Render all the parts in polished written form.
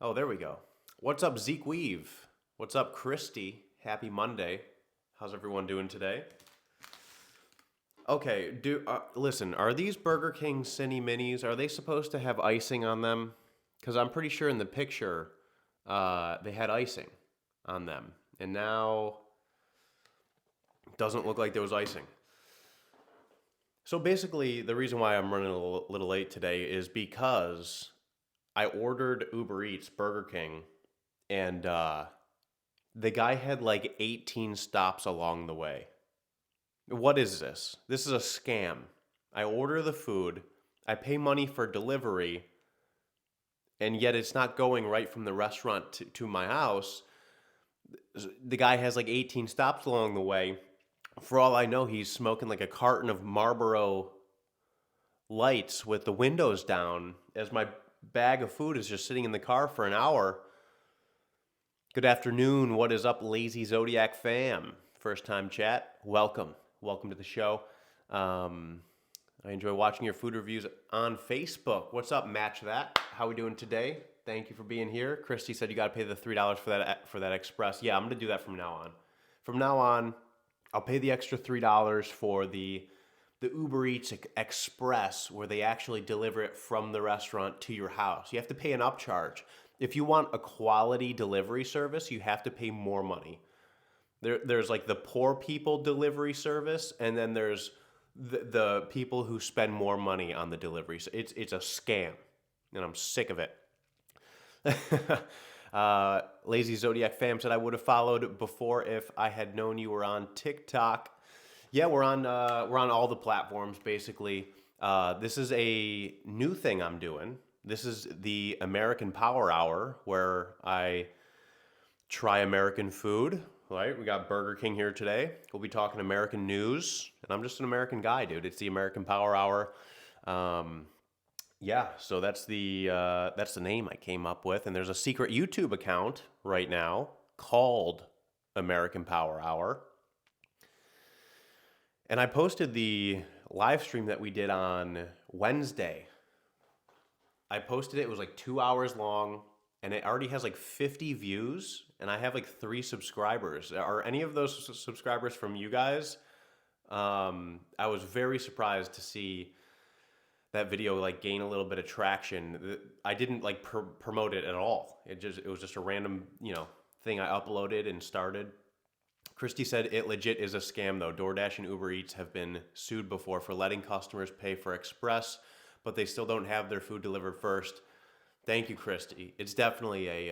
Oh, there we go. What's up, Zeke Weave? What's up, Christy? Happy Monday. How's everyone doing today? Okay, listen, are these Burger King Cine Minis, are they supposed to have icing on them? Because I'm pretty sure in the picture they had icing on them. And now it doesn't look like there was icing. So basically, the reason why I'm running a little late today is because I ordered Uber Eats Burger King, and the guy had like 18 stops along the way. What is this? This is a scam. I order the food, I pay money for delivery, and yet it's not going right from the restaurant to my house. The guy has like 18 stops along the way. For all I know, he's smoking like a carton of Marlboro lights with the windows down as my bag of food is just sitting in the car for an hour. Good afternoon. What is up, Lazy Zodiac fam? First time chat. Welcome. Welcome to the show. I enjoy watching your food reviews on Facebook. What's up, Match That? How we doing today? Thank you for being here. Christy said you got to pay the $3 for that express. Yeah, I'm going to do that from now on. From now on, I'll pay the extra $3 for the Uber Eats Express, where they actually deliver it from the restaurant to your house. You have to pay an upcharge. If you want a quality delivery service, you have to pay more money. There's like the poor people delivery service, and then there's the people who spend more money on the delivery. So it's a scam, and I'm sick of it. Lazy Zodiac fam said I would have followed before if I had known you were on TikTok. Yeah, we're on all the platforms basically. This is a new thing I'm doing. This is the American Power Hour, where I try American food. Right, we got Burger King here today. We'll be talking American news, and I'm just an American guy, dude. It's the American Power Hour. Yeah, so that's the name I came up with, and there's a secret YouTube account right now called American Power Hour. And I posted the live stream that we did on Wednesday. I posted it. It was like 2 hours long, and it already has like 50 views, and I have like 3 subscribers. Are any of those subscribers from you guys? I was very surprised to see that video like gain a little bit of traction. I didn't like promote it at all. It was just a random, thing I uploaded and started. Christy said it legit is a scam though. DoorDash and Uber Eats have been sued before for letting customers pay for express, but they still don't have their food delivered first. Thank you, Christy. It's definitely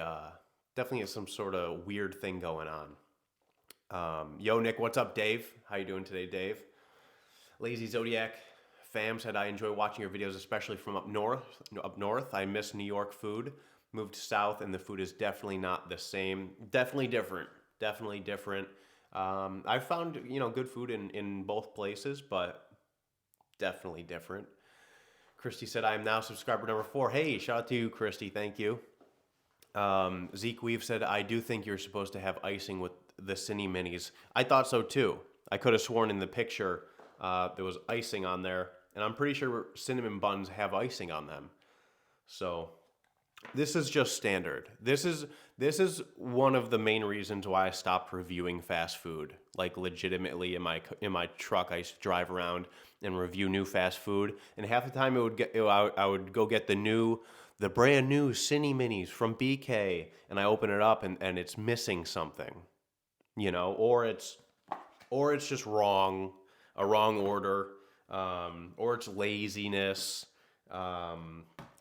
some sort of weird thing going on. Yo, Nick, what's up, Dave? How you doing today, Dave? Lazy Zodiac fam said I enjoy watching your videos, especially from up north. I miss New York food. Moved south, and the food is definitely not the same. Definitely different. I found good food in both places, but definitely different. Christy said, I am now subscriber number 4. Hey, shout out to you, Christy. Thank you. Zeke Weave said, I do think you're supposed to have icing with the Cine Minis. I thought so too. I could have sworn in the picture there was icing on there, and I'm pretty sure cinnamon buns have icing on them. So this is just standard. This is one of the main reasons why I stopped reviewing fast food. Like legitimately in my truck, I used to drive around and review new fast food, and half the time I would go get the brand new Cine Minis from BK, and I open it up and it's missing something, or it's just wrong, a wrong order, or it's laziness.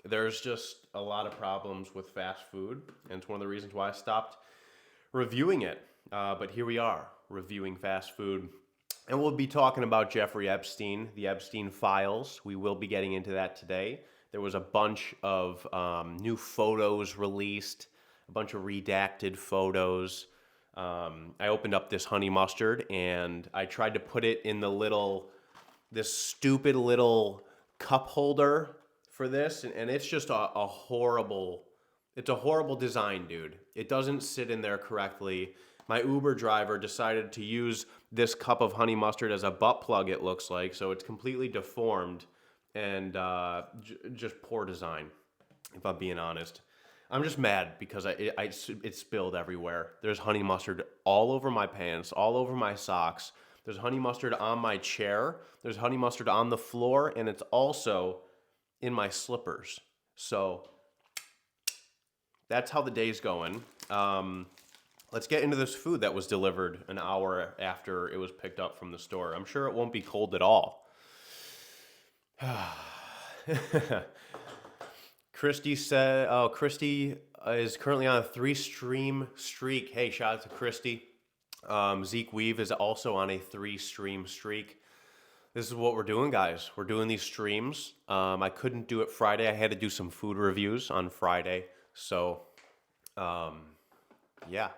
There's just a lot of problems with fast food, and it's one of the reasons why I stopped reviewing it. But here we are, reviewing fast food. And we'll be talking about Jeffrey Epstein, the Epstein files. We will be getting into that today. There was a bunch of new photos released, a bunch of redacted photos. I opened up this honey mustard, and I tried to put it in this stupid little cup holder for this, and it's just a horrible design, dude. It doesn't sit in there correctly. My Uber driver decided to use this cup of honey mustard as a butt plug, it looks like, so it's completely deformed and just poor design, if I'm being honest. I'm just mad because it spilled everywhere. There's honey mustard all over my pants, all over my socks. There's honey mustard on my chair. There's honey mustard on the floor, and it's also in my slippers. So that's how the day's going. Let's get into this food that was delivered an hour after it was picked up from the store. I'm sure it won't be cold at all. Christy said, oh, Christy is currently on a 3-stream streak. Hey, shout out to Christy. Zeke Weave is also on a 3-stream streak. This is what we're doing, guys. We're doing these streams. I couldn't do it Friday. I had to do some food reviews on Friday. So, yeah.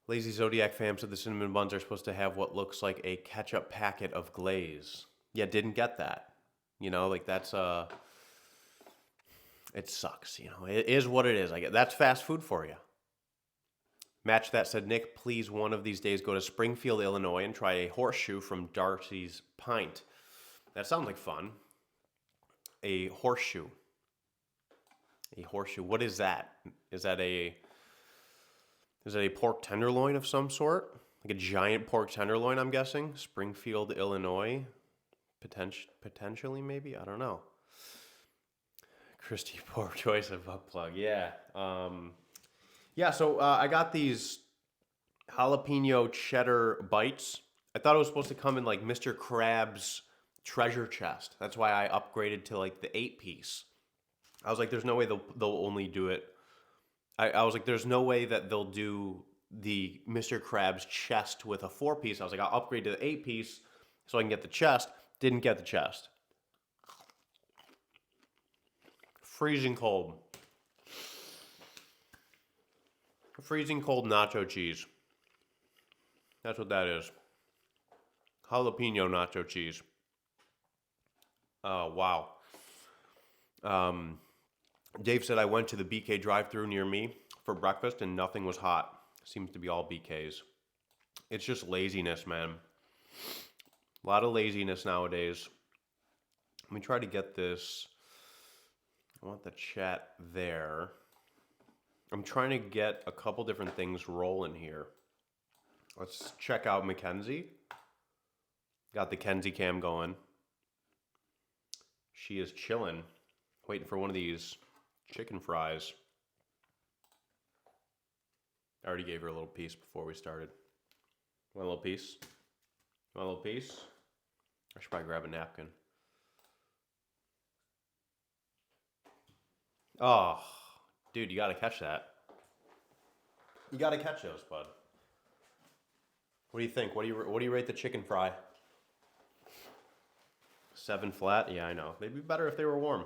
Lazy Zodiac fam said the cinnamon buns are supposed to have what looks like a ketchup packet of glaze. Yeah, didn't get that. You know, like that's it sucks. You know, it is what it is. That's fast food for you. Match that said, Nick, please one of these days go to Springfield, Illinois and try a horseshoe from Darcy's Pint. That sounds like fun. A horseshoe. A horseshoe. What is that? Is that a pork tenderloin of some sort? Like a giant pork tenderloin, I'm guessing. Springfield, Illinois. Potentially, maybe? I don't know. Christy, poor choice of butt plug. Yeah. Yeah, so I got these jalapeno cheddar bites. I thought it was supposed to come in like Mr. Krabs' treasure chest. That's why I upgraded to like the 8-piece. I was like, there's no way they'll only do it. I was like, there's no way that they'll do the Mr. Krabs' chest with a 4-piece. I was like, I'll upgrade to the 8-piece so I can get the chest. Didn't get the chest. Freezing cold. Freezing cold nacho cheese. That's what that is. Jalapeno nacho cheese. Oh, wow. Dave said I went to the BK drive-thru near me for breakfast and nothing was hot. Seems to be all BKs. It's just laziness, man. A lot of laziness nowadays. Let me try to get this. I want the chat there. I'm trying to get a couple different things rolling here. Let's check out Mackenzie. Got the Kenzie cam going. She is chilling, waiting for one of these chicken fries. I already gave her a little piece before we started. Want a little piece? Want a little piece? I should probably grab a napkin. Oh, dude, you gotta catch that. You gotta catch those, bud. What do you think? What do you rate the chicken fry? 7 flat? Yeah, I know. They'd be better if they were warm.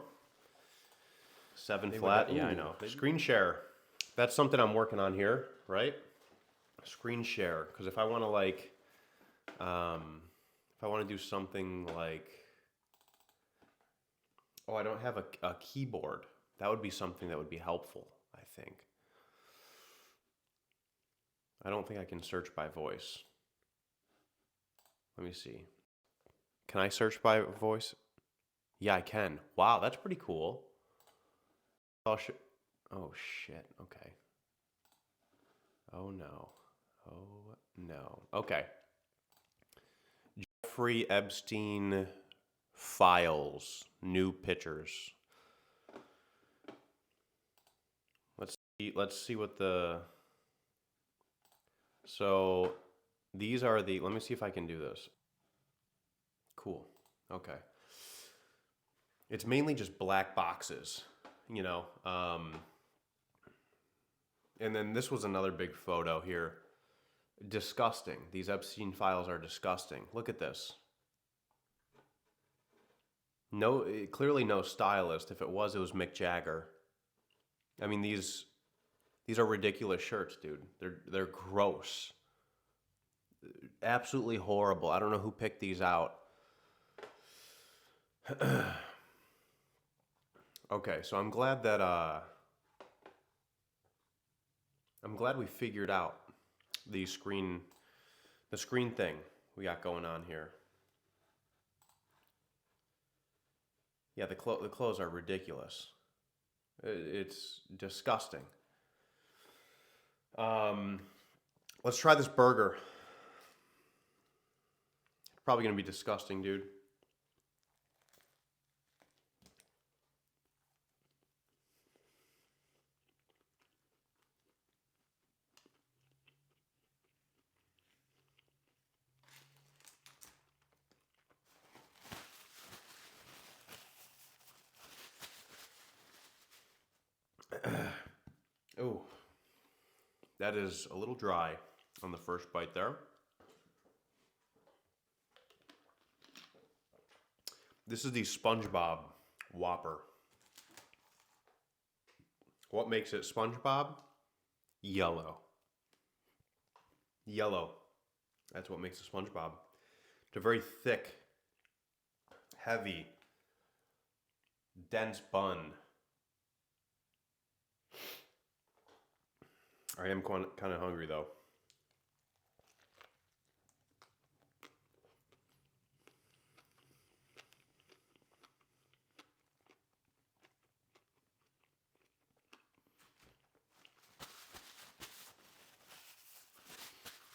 7 flat? Yeah, I know. Screen share. That's something I'm working on here, right? Screen share. Because if I want to like, if I want to do something like, oh, I don't have a keyboard. That would be something that would be helpful, I think. I don't think I can search by voice. Let me see. Can I search by voice? Yeah, I can. Wow, that's pretty cool. Oh, shit. Okay. Oh, no. Oh, no. Okay. Jeffrey Epstein files. New pictures. Let's see what the... So, these are the... Let me see if I can do this. Cool. Okay. It's mainly just black boxes, you know. And then this was another big photo here. Disgusting. These Epstein files are disgusting. Look at this. No, clearly no stylist. If it was Mick Jagger. I mean, these are ridiculous shirts, dude. They're gross. Absolutely horrible. I don't know who picked these out. Okay, so I'm glad that we figured out the screen thing we got going on here. Yeah, the clothes are ridiculous. It's disgusting. Let's try this burger. Probably gonna be disgusting, dude. Oh, that is a little dry on the first bite there. This is the SpongeBob Whopper. What makes it SpongeBob? Yellow. Yellow. That's what makes it SpongeBob. It's a very thick, heavy, dense bun. I am kind of hungry though.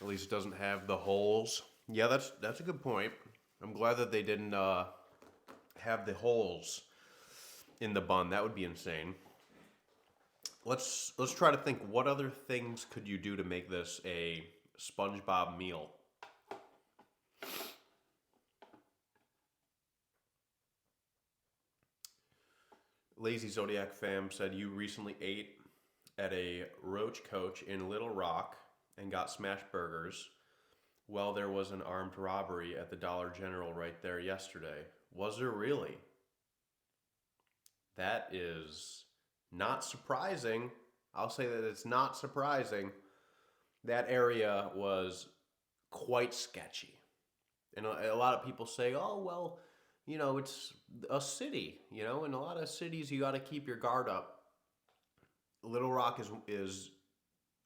At least it doesn't have the holes. Yeah, that's a good point. I'm glad that they didn't have the holes in the bun. That would be insane. Let's try to think, what other things could you do to make this a SpongeBob meal? Lazy Zodiac fam said you recently ate at a Roach Coach in Little Rock and got smashed burgers. Well, there was an armed robbery at the Dollar General right there yesterday. Was there really? That is not surprising. I'll say that it's not surprising. That area was quite sketchy. And a lot of people say, oh, well, you know, it's a city, you know, in a lot of cities you got to keep your guard up. Little Rock is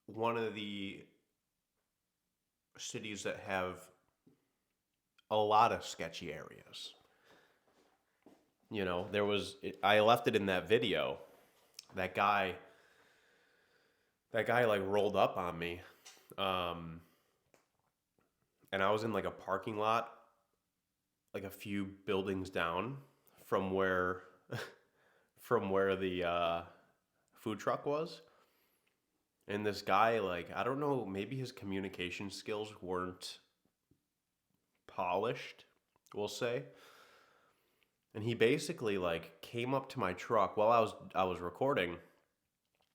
one of the cities that have a lot of sketchy areas. You know, I left it in that video. That guy like rolled up on me. And I was in like a parking lot, like a few buildings down from where the food truck was. And this guy, like, I don't know, maybe his communication skills weren't polished, we'll say. And he basically like came up to my truck while I was recording,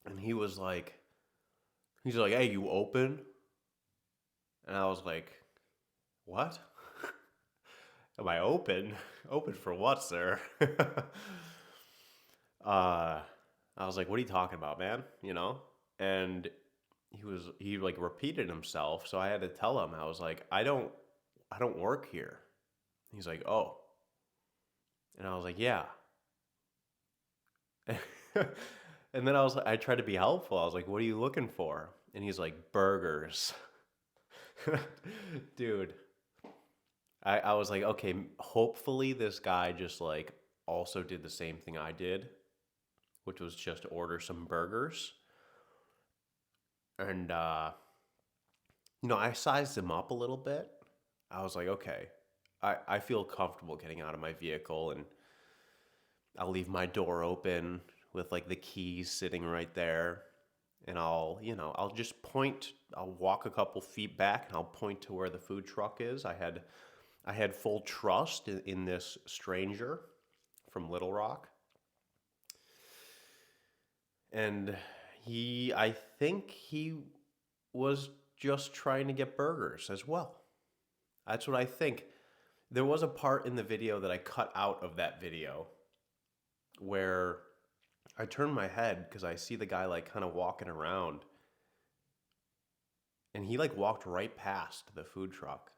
and he's like, "Hey, you open?" And I was like, "What? Am I open? Open for what, sir?" I was like, "What are you talking about, man?" You know? And he like repeated himself, so I had to tell him. I was like, I don't work here." He's like, "Oh." And I was like, "Yeah." And then I tried to be helpful. I was like, "What are you looking for?" And he's like, "Burgers." Dude, I was like, okay, hopefully this guy just like also did the same thing I did, which was just order some burgers. And, you know, I sized him up a little bit. I was like, okay, I feel comfortable getting out of my vehicle, and I'll leave my door open with like the keys sitting right there. And I'll just point, I'll walk a couple feet back and I'll point to where the food truck is. I had full trust in this stranger from Little Rock. And I think he was just trying to get burgers as well. That's what I think. There was a part in the video that I cut out of that video where I turned my head because I see the guy like kind of walking around, and he like walked right past the food truck.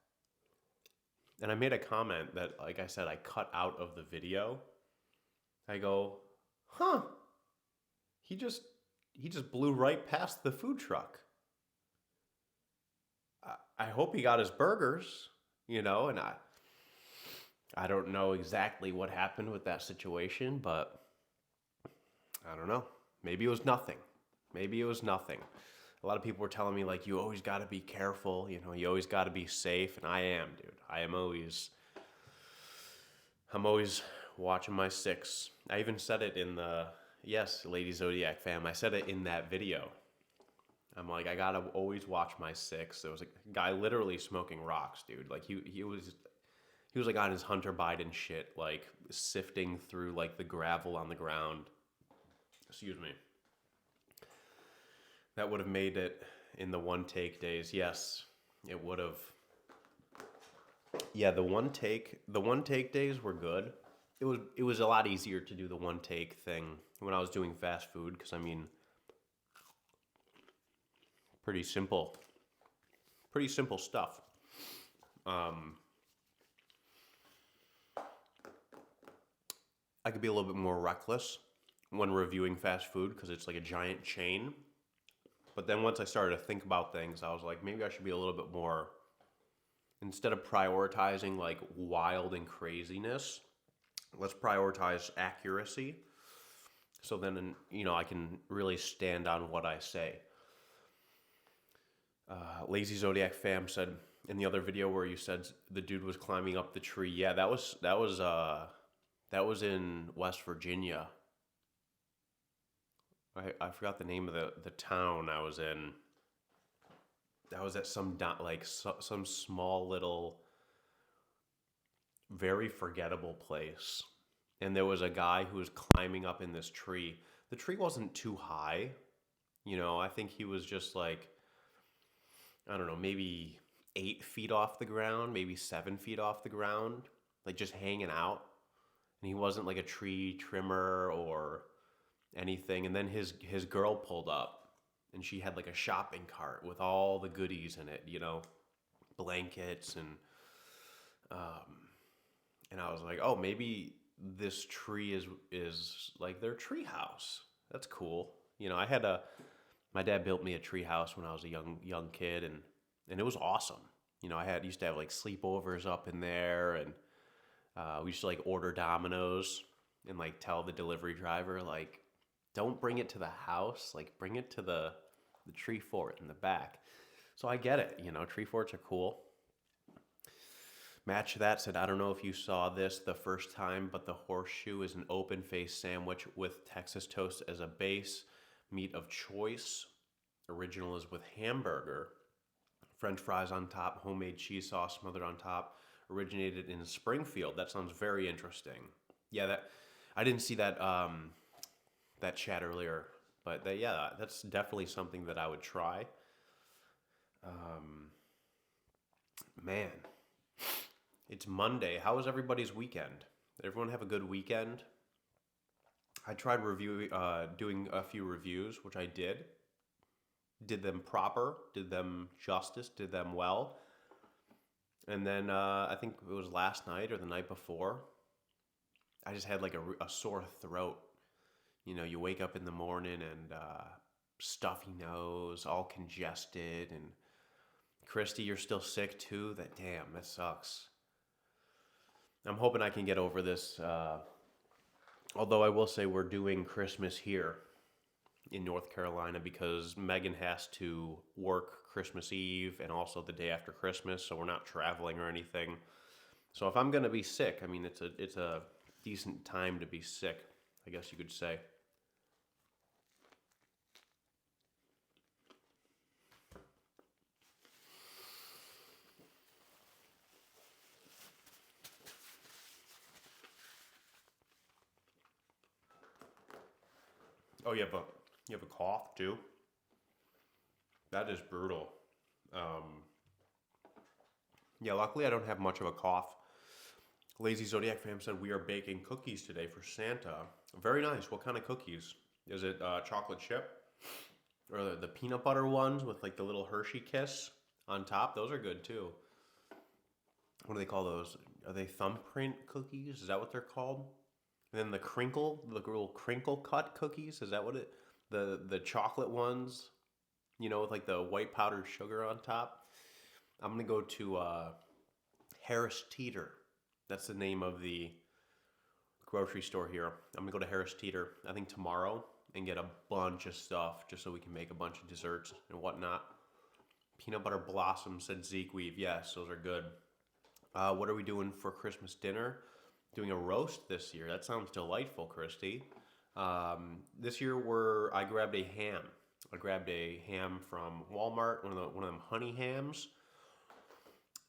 And I made a comment that, like I said, I cut out of the video. I go, huh, he just blew right past the food truck. I hope he got his burgers, you know, and I don't know exactly what happened with that situation, but I don't know. Maybe it was nothing. Maybe it was nothing. A lot of people were telling me, like, you always got to be careful, you always got to be safe, and I am, dude. I'm always watching my six. I even said it in yes, Lady Zodiac fam, I said it in that video. I'm like, I gotta always watch my six. There was a guy literally smoking rocks, dude. Like he was like on his Hunter Biden shit, like sifting through like the gravel on the ground. Excuse me. That would have made it in the one take days. Yes, it would have. Yeah, the one take days were good. It was a lot easier to do the one take thing when I was doing fast food because I mean, pretty simple stuff. I could be a little bit more reckless when reviewing fast food because it's like a giant chain. But then once I started to think about things, I was like, maybe I should be a little bit more, instead of prioritizing like wild and craziness, let's prioritize accuracy. So then, I can really stand on what I say. Lazy Zodiac fam said in the other video where you said the dude was climbing up the tree. Yeah, that was in West Virginia. I forgot the name of the town I was in. That was at some small little, very forgettable place. And there was a guy who was climbing up in this tree. The tree wasn't too high. I think he was just like, I don't know, maybe 8 feet off the ground, maybe 7 feet off the ground, like just hanging out. And he wasn't like a tree trimmer or anything. And then his girl pulled up and she had like a shopping cart with all the goodies in it, blankets and I was like, oh, maybe this tree is like their tree house. That's cool. My dad built me a tree house when I was a young kid and it was awesome. I used to have like sleepovers up in there and we used to like order Domino's and like tell the delivery driver like, don't bring it to the house, like bring it to the tree fort in the back. So I get it, tree forts are cool. Match That said, I don't know if you saw this the first time, but the horseshoe is an open-faced sandwich with Texas toast as a base, meat of choice. Original is with hamburger, French fries on top, homemade cheese sauce smothered on top. Originated in Springfield. That sounds very interesting. Yeah, I didn't see that that chat earlier, but that's definitely something that I would try. Man, it's Monday. How was everybody's weekend? Did everyone have a good weekend? I tried doing a few reviews, which I did. Did them proper, did them justice, did them well. And then I think it was last night or the night before, I just had like a sore throat. You wake up in the morning and stuffy nose, all congested. And Christy, you're still sick too? That sucks. I'm hoping I can get over this. Although I will say we're doing Christmas here in North Carolina because Megan has to work Christmas Eve and also the day after Christmas, so we're not traveling or anything. So if I'm gonna be sick, I mean it's a decent time to be sick, I guess you could say. Oh, you have a cough too? That is brutal. Yeah, luckily I don't have much of a cough. Lazy Zodiac fam said we are baking cookies today for Santa. Very nice. What kind of cookies? Is it chocolate chip? Or the peanut butter ones with like the little Hershey kiss on top? Those are good too. What do they call those? Are they thumbprint cookies? Is that what they're called? And then the little crinkle cut cookies? Is that what the chocolate ones, with like the white powdered sugar on top? I'm going to go to Harris Teeter. That's the name of the grocery store here. I'm going to go to Harris Teeter, I think tomorrow, and get a bunch of stuff just so we can make a bunch of desserts and whatnot. Peanut butter blossom, said Zeke Weave. Yes, those are good. What are we doing for Christmas dinner? Doing a roast this year. That sounds delightful, Christy. This year I grabbed a ham. I grabbed a ham from Walmart, one of them honey hams,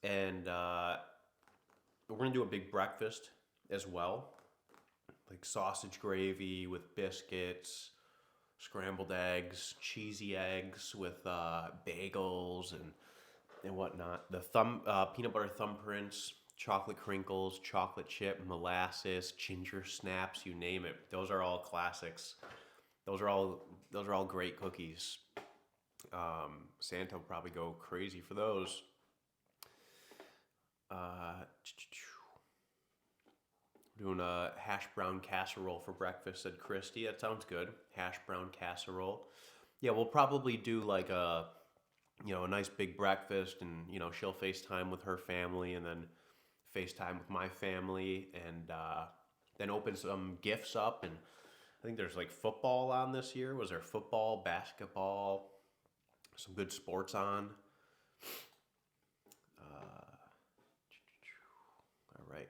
and we're gonna do a big breakfast as well, like sausage gravy with biscuits, scrambled eggs, cheesy eggs with bagels and whatnot. The peanut butter thumbprints, chocolate crinkles, chocolate chip, molasses, ginger snaps, you name it. Those are all classics. Those are all great cookies. Santa will probably go crazy for those. Doing a hash brown casserole for breakfast, said Christy. That sounds good. Hash brown casserole. Yeah, we'll probably do like a nice big breakfast, and she'll FaceTime with her family, and then FaceTime with my family, and then open some gifts up. And I think there's like football on this year. Was there football, basketball, some good sports on? All right.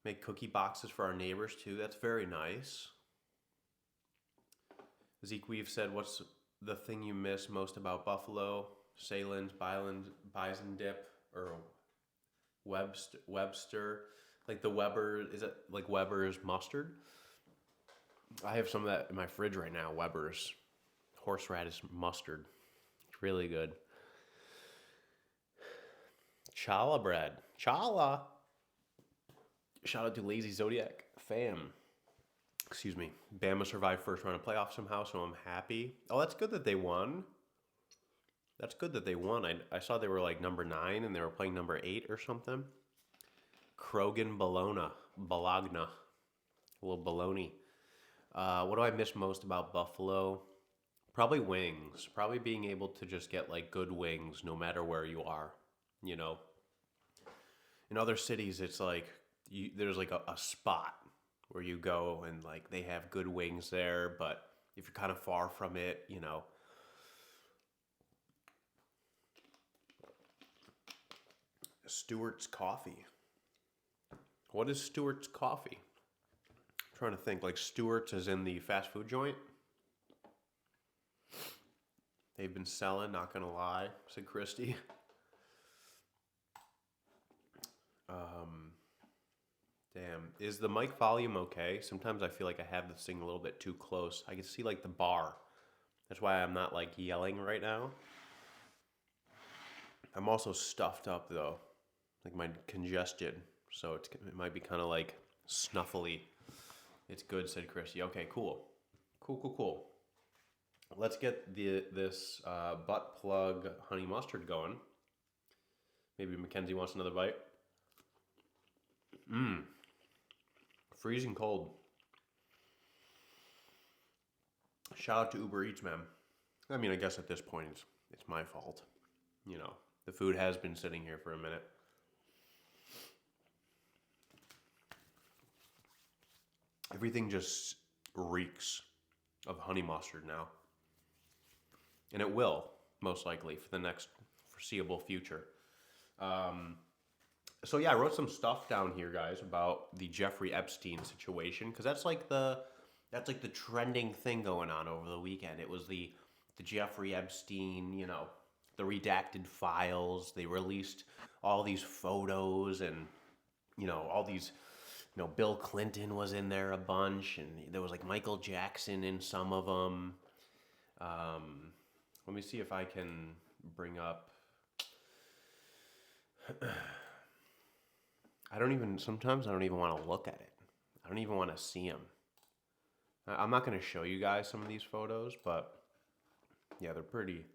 Make cookie boxes for our neighbors too. That's very nice. Zeke Weave said, "What's the thing you miss most about Buffalo? Salen's, Bison Dip, or Webster? Like the Weber, is it like Weber's mustard? I have some of that in my fridge right now. Weber's horseradish mustard. It's really good. Challah bread. Challah. Shout out to Lazy Zodiac fam. Excuse me. Bama survived first round of playoffs somehow, so I'm happy. Oh, that's good that they won. That's good that they won. I saw they were like number 9 and they were playing number 8 or something. Krogan Bologna. A little bologna. What do I miss most about Buffalo? Probably wings. Probably being able to just get like good wings no matter where you are. In other cities, it's like there's like a spot where you go and like they have good wings there, but if you're kind of far from it, Stewart's Coffee. What is Stewart's Coffee? I'm trying to think. Like Stewart's is in the fast food joint. They've been selling, not gonna lie, said Christy. Damn. Is the mic volume okay? Sometimes I feel like I have this thing a little bit too close. I can see like the bar. That's why I'm not like yelling right now. I'm also stuffed up though. Like my congestion. So it might be kind of like snuffly. It's good, said Christy. Okay, cool. Cool. Let's get this butt plug honey mustard going. Maybe Mackenzie wants another bite. Freezing cold. Shout out to Uber Eats, man. I mean, I guess at this point it's my fault. The food has been sitting here for a minute. Everything just reeks of honey mustard now. And it will, most likely, for the next foreseeable future. So yeah, I wrote some stuff down here, guys, about the Jeffrey Epstein situation, because that's like the trending thing going on over the weekend. It was the Jeffrey Epstein, the redacted files. They released all these photos and all these, Bill Clinton was in there a bunch, and there was like Michael Jackson in some of them. Let me see if I can bring up. Sometimes I don't even want to look at it. I don't even want to see them. I'm not going to show you guys some of these photos, but yeah, they're pretty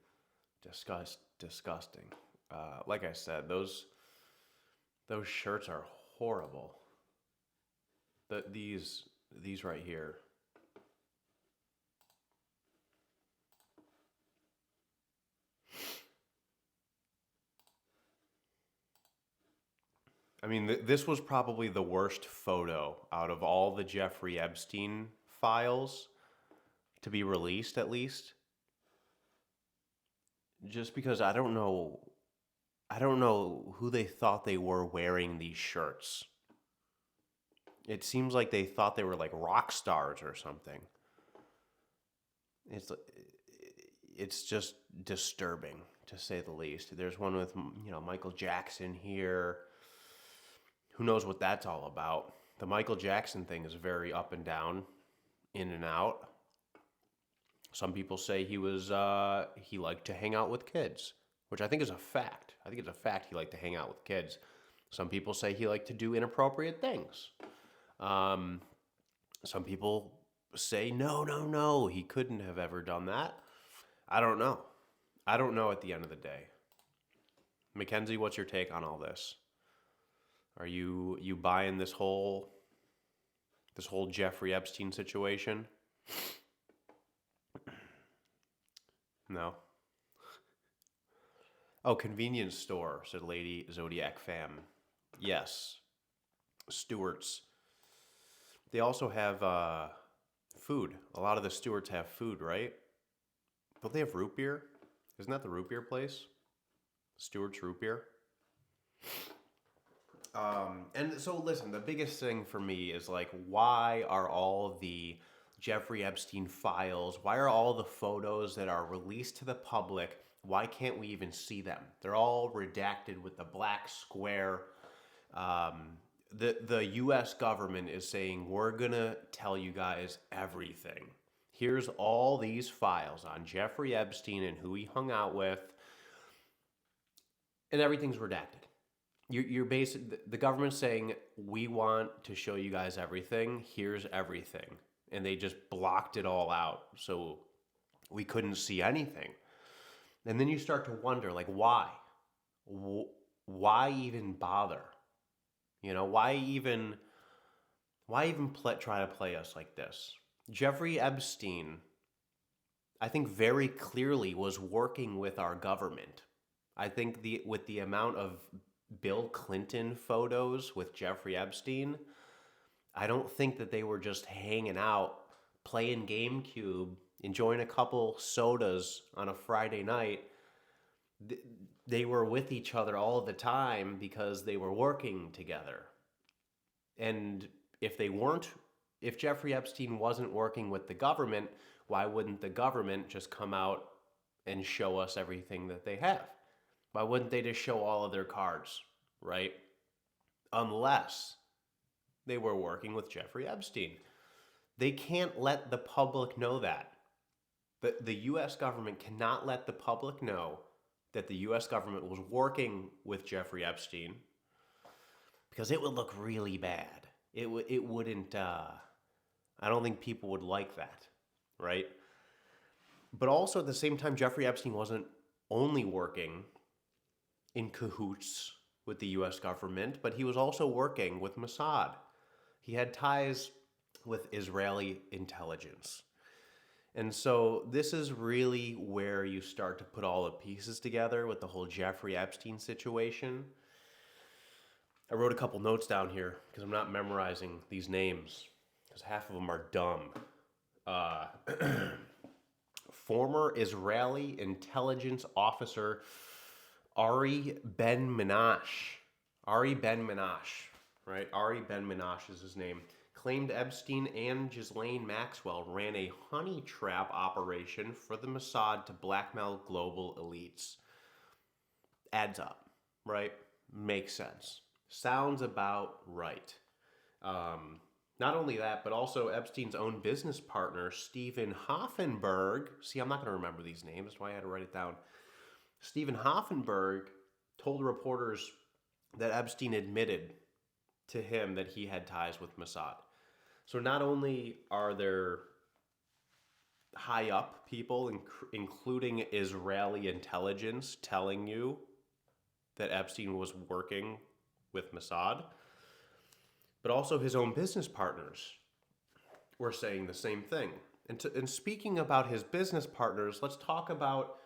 disgusting. Like I said, those shirts are horrible. These right here. I mean, this was probably the worst photo out of all the Jeffrey Epstein files to be released at least. Just because I don't know who they thought they were wearing these shirts. It seems like they thought they were like rock stars or something. It's just disturbing, to say the least. There's one with, Michael Jackson here. Who knows what that's all about? The Michael Jackson thing is very up and down, in and out. Some people say he liked to hang out with kids, which I think is a fact. I think it's a fact he liked to hang out with kids. Some people say he liked to do inappropriate things. Some people say, no, he couldn't have ever done that. I don't know. I don't know at the end of the day. Mackenzie, what's your take on all this? Are you buying this whole Jeffrey Epstein situation? No. Oh, convenience store, said Lady Zodiac Fam. Yes. Stewards. They also have food. A lot of the stewards have food, right? Don't they have root beer? Isn't that the root beer place? Stewart's root beer? And so listen, the biggest thing for me is like, why are all the Jeffrey Epstein files, why are all the photos that are released to the public, why can't we even see them? They're all redacted with the black square. The U.S. government is saying, we're going to tell you guys everything. Here's all these files on Jeffrey Epstein and who he hung out with, and everything's redacted. You're the government's saying, we want to show you guys everything. Here's everything. And they just blocked it all out, so we couldn't see anything. And then you start to wonder, like, why? Why even bother? Why even try to play us like this? Jeffrey Epstein, I think very clearly was working with our government. I think with the amount of Bill Clinton photos with Jeffrey Epstein, I don't think that they were just hanging out, playing GameCube, enjoying a couple sodas on a Friday night. They were with each other all the time because they were working together. And if Jeffrey Epstein wasn't working with the government, why wouldn't the government just come out and show us everything that they have? Why wouldn't they just show all of their cards, right? Unless they were working with Jeffrey Epstein. They can't let the public know that. The U.S. government cannot let the public know that the U.S. government was working with Jeffrey Epstein, because it would look really bad. It wouldn't, I don't think people would like that, right? But also at the same time, Jeffrey Epstein wasn't only working in cahoots with the U.S. government, but he was also working with Mossad. He had ties with Israeli intelligence. And so this is really where you start to put all the pieces together with the whole Jeffrey Epstein situation. I wrote a couple notes down here because I'm not memorizing these names because half of them are dumb. Former Israeli intelligence officer Ari Ben-Menashe. Ari Ben-Menashe, right? Ari Ben-Menashe is his name. Claimed Epstein and Ghislaine Maxwell ran a honey trap operation for the Mossad to blackmail global elites. Adds up, right? Makes sense. Sounds about right. Not only that, but also Epstein's own business partner, Stephen Hoffenberg. See, I'm not going to remember these names. That's why I had to write it down. Stephen Hoffenberg told reporters that Epstein admitted to him that he had ties with Mossad. So not only are there high up people, including Israeli intelligence, telling you that Epstein was working with Mossad, but also his own business partners were saying the same thing. And speaking about his business partners, let's talk about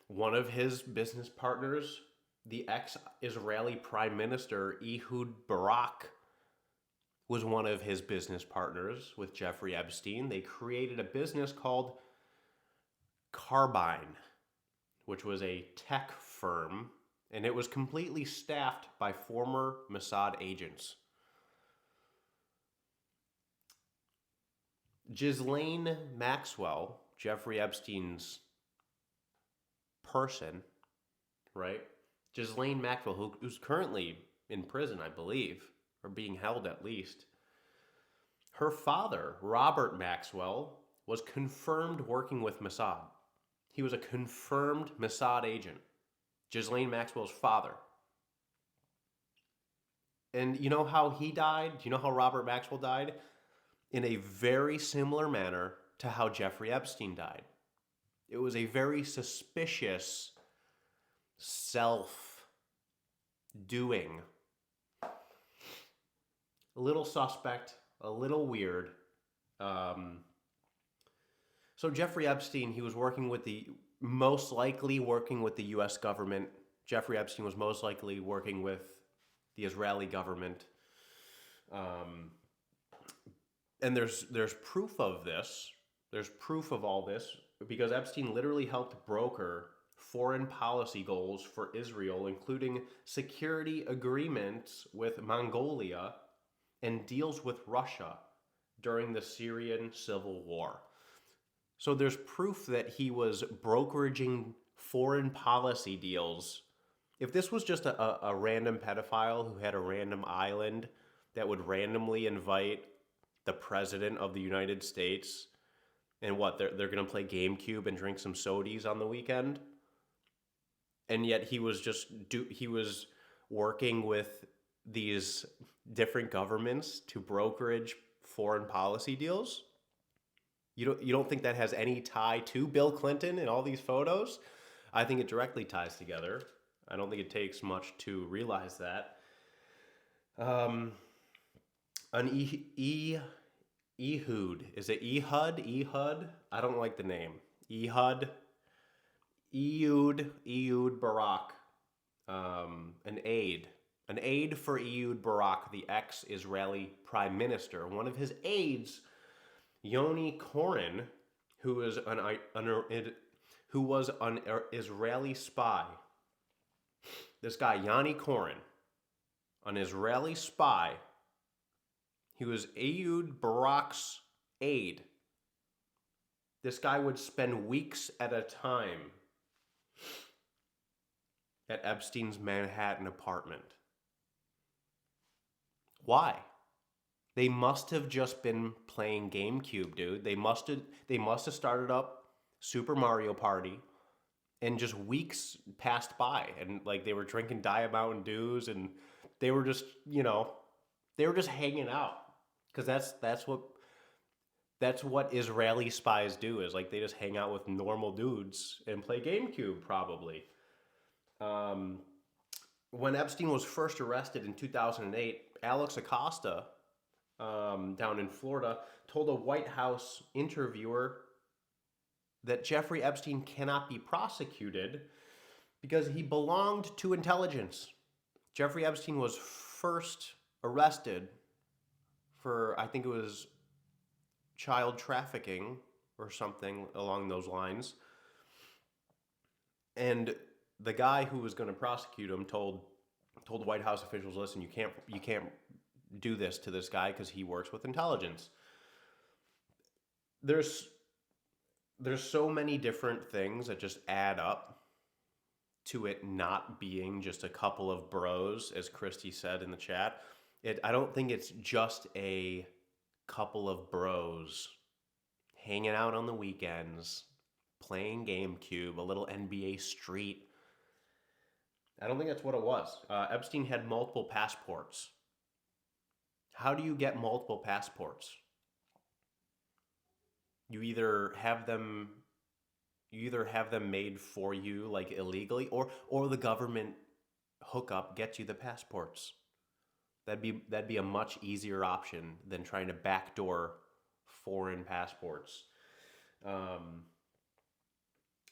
one of his business partners, the ex-Israeli Prime Minister Ehud Barak, was one of his business partners with Jeffrey Epstein. They created a business called Carbine, which was a tech firm, and it was completely staffed by former Mossad agents. Ghislaine Maxwell, Jeffrey Epstein's person, right? Ghislaine Maxwell, who's currently in prison, I believe, or being held at least. Her father, Robert Maxwell, was confirmed working with Mossad. He was a confirmed Mossad agent. Ghislaine Maxwell's father. And you know how he died? Do you know how Robert Maxwell died? In a very similar manner to how Jeffrey Epstein died. It was a very suspicious self-doing. A little suspect, a little weird. So Jeffrey Epstein, he was most likely working with the U.S. government. Jeffrey Epstein was most likely working with the Israeli government. And there's proof of this. There's proof of all this because Epstein literally helped broker foreign policy goals for Israel, including security agreements with Mongolia and deals with Russia during the Syrian civil war. So there's proof that he was brokeraging foreign policy deals. If this was just a random pedophile who had a random island that would randomly invite the president of the United States and they're going to play GameCube and drink some sodies on the weekend, and yet he was working with these different governments to brokerage foreign policy deals. You don't think that has any tie to Bill Clinton in all these photos? I think it directly ties together. I don't think it takes much to realize that. An Ehud. Is it Ehud? Ehud? I don't like the name. Ehud Barak. An aide. An aide for Ehud Barak, the ex-Israeli prime minister. One of his aides, Yoni Koren, who was an Israeli spy. This guy, Yoni Koren, an Israeli spy. He was Ehud Barak's aide. This guy would spend weeks at a time at Epstein's Manhattan apartment. Why? They must have just been playing GameCube, dude. They must have started up Super Mario Party, and just weeks passed by, and like they were drinking Diet Mountain Dews, and they were just hanging out, because that's what Israeli spies do, is like they just hang out with normal dudes and play GameCube probably. When Epstein was first arrested in 2008, Alex Acosta, down in Florida, told a White House interviewer that Jeffrey Epstein cannot be prosecuted because he belonged to intelligence. Jeffrey Epstein was first arrested for, I think it was child trafficking or something along those lines. And the guy who was going to prosecute him told White House officials, listen, you can't do this to this guy because he works with intelligence. There's so many different things that just add up to it not being just a couple of bros, as Christy said in the chat. I don't think it's just a couple of bros hanging out on the weekends, playing GameCube, a little NBA Street. I don't think that's what it was. Epstein had multiple passports. How do you get multiple passports? You either have them made for you, like illegally, or the government hookup gets you the passports. That'd be a much easier option than trying to backdoor foreign passports.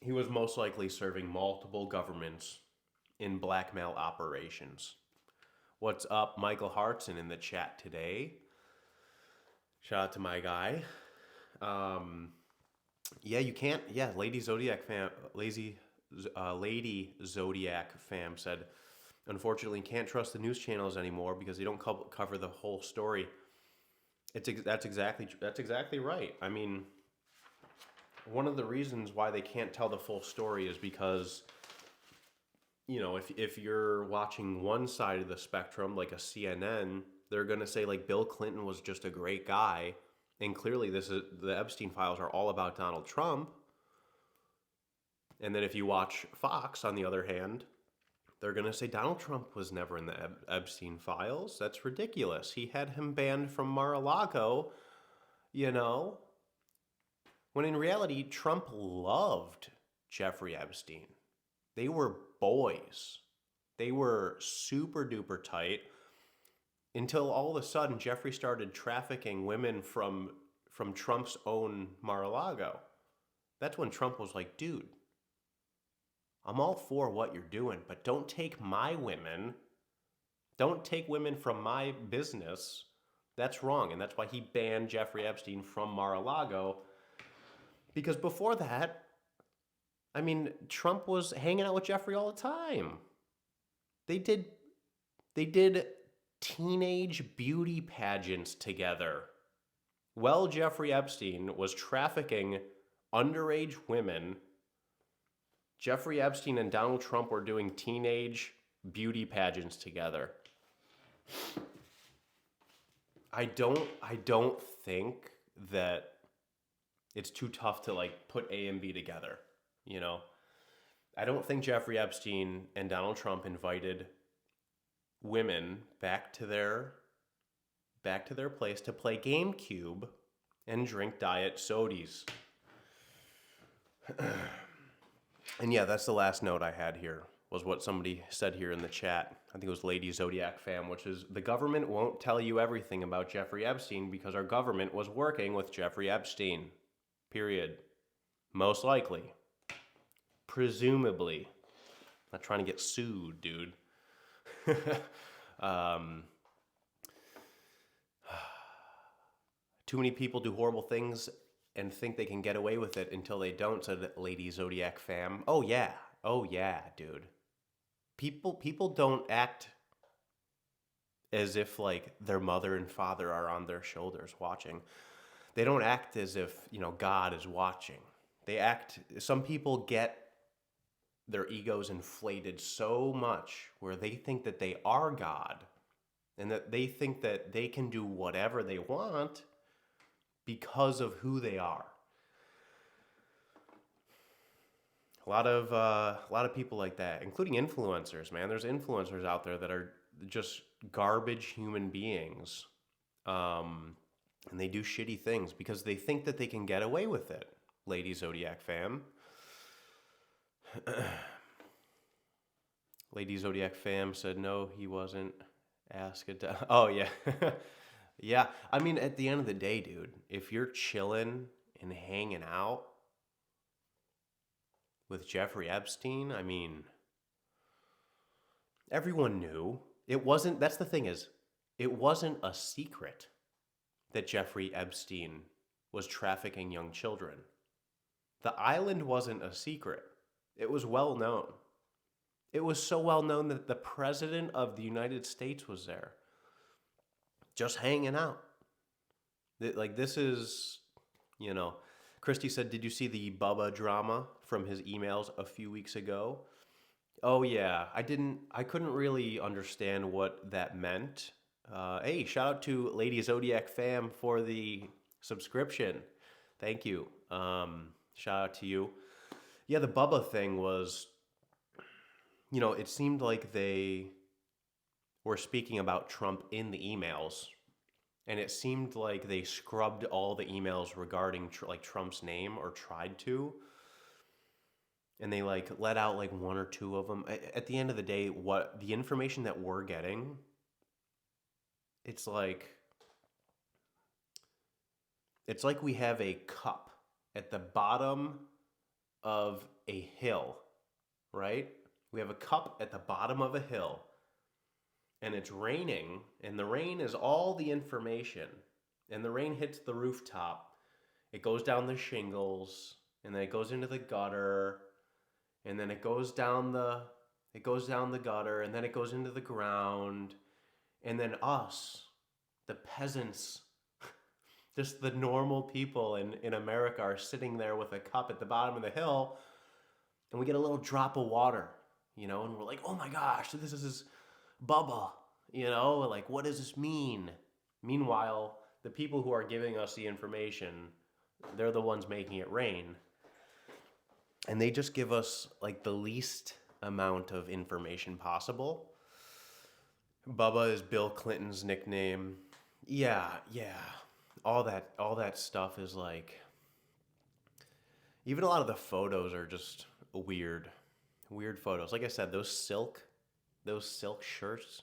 He was most likely serving multiple governments in blackmail operations. What's up, Michael Hartson, in the chat today? Shout out to my guy. Um, yeah, you can't. Yeah, Lady Zodiac fam said, unfortunately, can't trust the news channels anymore because they don't cover the whole story. That's exactly right. I mean, one of the reasons why they can't tell the full story is because if you're watching one side of the spectrum, like a CNN, they're gonna say like Bill Clinton was just a great guy, and clearly the Epstein files are all about Donald Trump. And then if you watch Fox, on the other hand, they're gonna say Donald Trump was never in the Epstein files. That's ridiculous. He had him banned from Mar-a-Lago, you know, when in reality Trump loved Jeffrey Epstein. They were boys. They were super duper tight until all of a sudden Jeffrey started trafficking women from Trump's own Mar-a-Lago. That's when Trump was like, dude, I'm all for what you're doing, but don't take my women. Don't take women from my business. That's wrong. And that's why he banned Jeffrey Epstein from Mar-a-Lago. Because before that, I mean, Trump was hanging out with Jeffrey all the time. They did teenage beauty pageants together. Well, Jeffrey Epstein was trafficking underage women. Jeffrey Epstein and Donald Trump were doing teenage beauty pageants together. I don't think that it's too tough to like put A and B together, you know? I don't think Jeffrey Epstein and Donald Trump invited women back to their place to play GameCube and drink diet sodies. And yeah, that's the last note I had here, was what somebody said here in the chat. I think it was Lady Zodiac fam, which is, the government won't tell you everything about Jeffrey Epstein because our government was working with Jeffrey Epstein. Period. Most likely. Presumably. Not trying to get sued, dude. Too many people do horrible things and think they can get away with it until they don't, said Lady Zodiac fam. Oh yeah, dude. People don't act as if like their mother and father are on their shoulders watching. They don't act as if, God is watching. Some people get their egos inflated so much where they think that they are God and that they think that they can do whatever they want because of who they are. A lot of people like that, including influencers, man. There's influencers out there that are just garbage human beings. And they do shitty things because they think that they can get away with it. Lady Zodiac fam. Lady Zodiac fam said no, he wasn't. Ask it. Oh yeah. Yeah. I mean, at the end of the day, dude, if you're chilling and hanging out with Jeffrey Epstein, I mean, everyone knew. That's the thing is, it wasn't a secret that Jeffrey Epstein was trafficking young children. The island wasn't a secret. It was well known. It was so well known that the President of the United States was there, just hanging out. This is, Christy said, did you see the Bubba drama from his emails a few weeks ago? Oh yeah, I couldn't really understand what that meant. Hey, shout out to Lady Zodiac fam for the subscription. Thank you. Shout out to you. Yeah, the Bubba thing was, it seemed like they were speaking about Trump in the emails, and it seemed like they scrubbed all the emails regarding Trump's name, or tried to, and they let out one or two of them. At the end of the day, what the information that we're getting, it's like we have a cup at the bottom of a hill, right? We have a cup at the bottom of a hill, and it's raining, and the rain is all the information. and the rain hits the rooftop. It goes down the shingles, and then it goes into the gutter, and then it goes down the gutter, and then it goes into the ground, and then us, the peasants, just the normal people in America are sitting there with a cup at the bottom of the hill, and we get a little drop of water, and we're like, oh my gosh, this is Bubba, like, what does this mean? Meanwhile, the people who are giving us the information, they're the ones making it rain. And they just give us like the least amount of information possible. Bubba is Bill Clinton's nickname. Yeah. All that stuff is like, even a lot of the photos are just weird photos. Like I said, those silk shirts,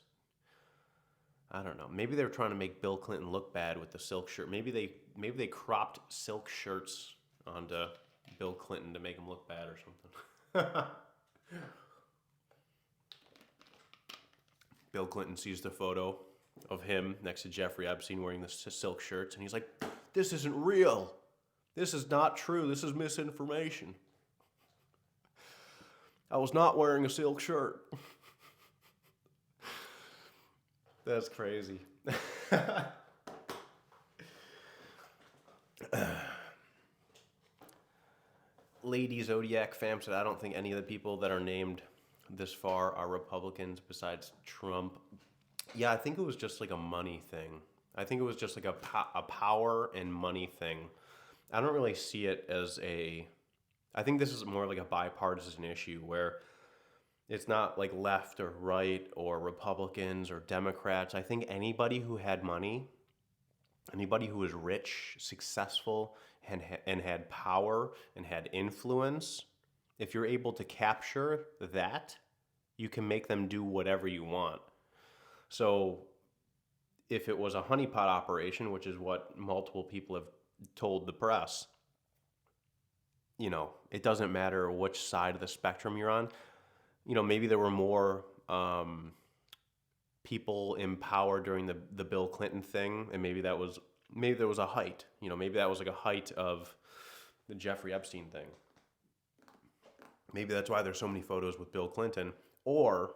I don't know. Maybe they were trying to make Bill Clinton look bad with the silk shirt. Maybe they cropped silk shirts onto Bill Clinton to make him look bad or something. Bill Clinton sees the photo of him next to Jeffrey Epstein wearing the silk shirts, and he's like, this isn't real. This is not true. This is misinformation. I was not wearing a silk shirt. That's crazy. Lady Zodiac fam said, I don't think any of the people that are named this far are Republicans besides Trump. Yeah, I think it was just like a money thing. I think it was just like a power and money thing. I don't really see it as I think this is more like a bipartisan issue where it's not like left or right or Republicans or Democrats. I think anybody who had money, anybody who was rich, successful, and had power and had influence, if you're able to capture that, you can make them do whatever you want. So if it was a honeypot operation, which is what multiple people have told the press, it doesn't matter which side of the spectrum you're on. Maybe there were more people in power during the Bill Clinton thing, and maybe there was a height. Maybe that was like a height of the Jeffrey Epstein thing. Maybe that's why there's so many photos with Bill Clinton. Or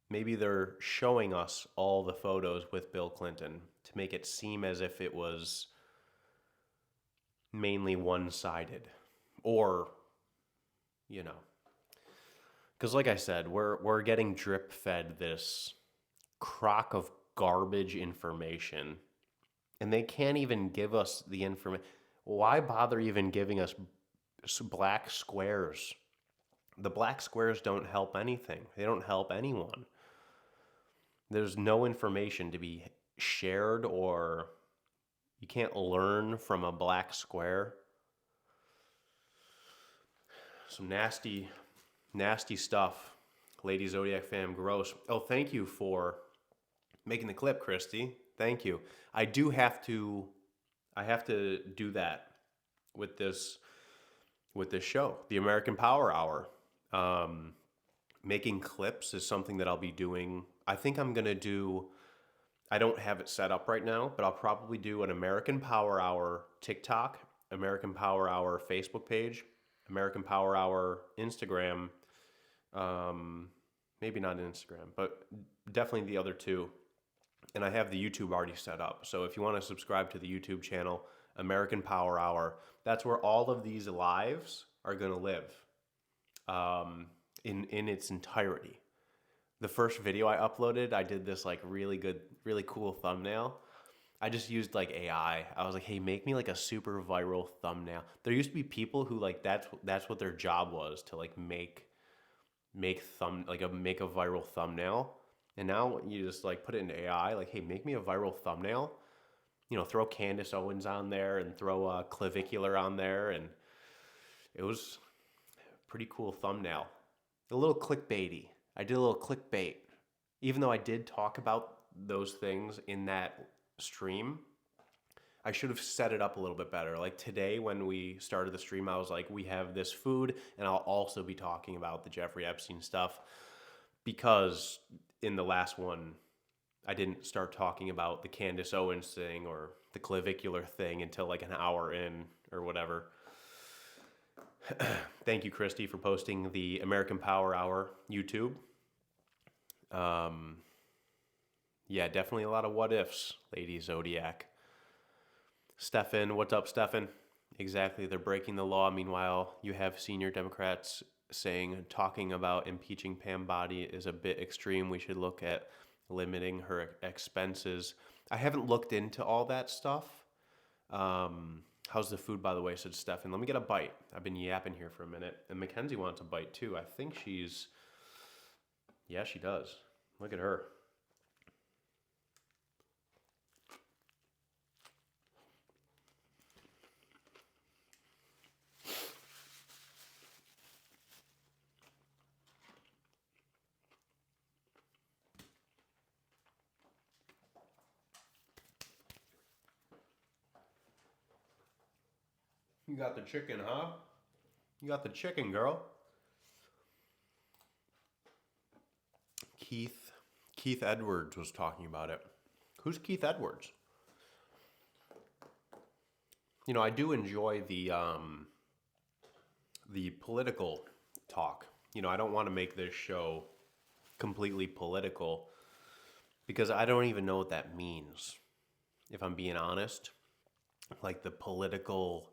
maybe they're showing us all the photos with Bill Clinton to make it seem as if it was mainly one-sided. Or, because like I said, we're getting drip-fed this crock of garbage information, and they can't even give us the information. Why bother even giving us black squares? The black squares don't help anything. They don't help anyone. There's no information to be shared, or you can't learn from a black square. Some nasty stuff. Lady Zodiac fam, gross. Oh, thank you for making the clip, Christy. Thank you. I have to do that with this show, the American Power Hour. Making clips is something that I'll be doing. I think I'm going to do, I don't have it set up right now, but I'll probably do an American Power Hour TikTok, American Power Hour Facebook page, American Power Hour Instagram, maybe not Instagram, but definitely the other two. And I have the YouTube already set up. So if you want to subscribe to the YouTube channel, American Power Hour, that's where all of these lives are going to live in its entirety. The first video I uploaded, I did this like really cool thumbnail. I just used like AI. I was like, hey, make me like a super viral thumbnail. There used to be people who like that's what their job was, to like make a viral thumbnail. And now you just like put it into AI, like, hey, make me a viral thumbnail. Throw Candace Owens on there and throw Clavicular on there, and it was a pretty cool thumbnail. A little clickbaity. I did a little clickbait. Even though I did talk about those things in that stream, I should have set it up a little bit better. Like today when we started the stream, I was like, we have this food, and I'll also be talking about the Jeffrey Epstein stuff, because in the last one, I didn't start talking about the Candace Owens thing or the clavicular thing until like an hour in or whatever. Thank you, Christy, for posting the American Power Hour YouTube. Yeah, definitely a lot of what ifs, Lady Zodiac. Stefan, what's up, Stefan? Exactly, they're breaking the law. Meanwhile, you have senior Democrats saying talking about impeaching Pam Bondi is a bit extreme. We should look at limiting her expenses. I haven't looked into all that stuff. How's the food, by the way, said Stefan. Let me get a bite. I've been yapping here for a minute. And Mackenzie wants a bite, too. I think she's... Yeah, she does. Look at her. You got the chicken, huh? You got the chicken, girl. Keith Edwards was talking about it. Who's Keith Edwards? You know, I do enjoy the political talk. You know, I don't want to make this show completely political because I don't even know what that means. If I'm being honest, like the political.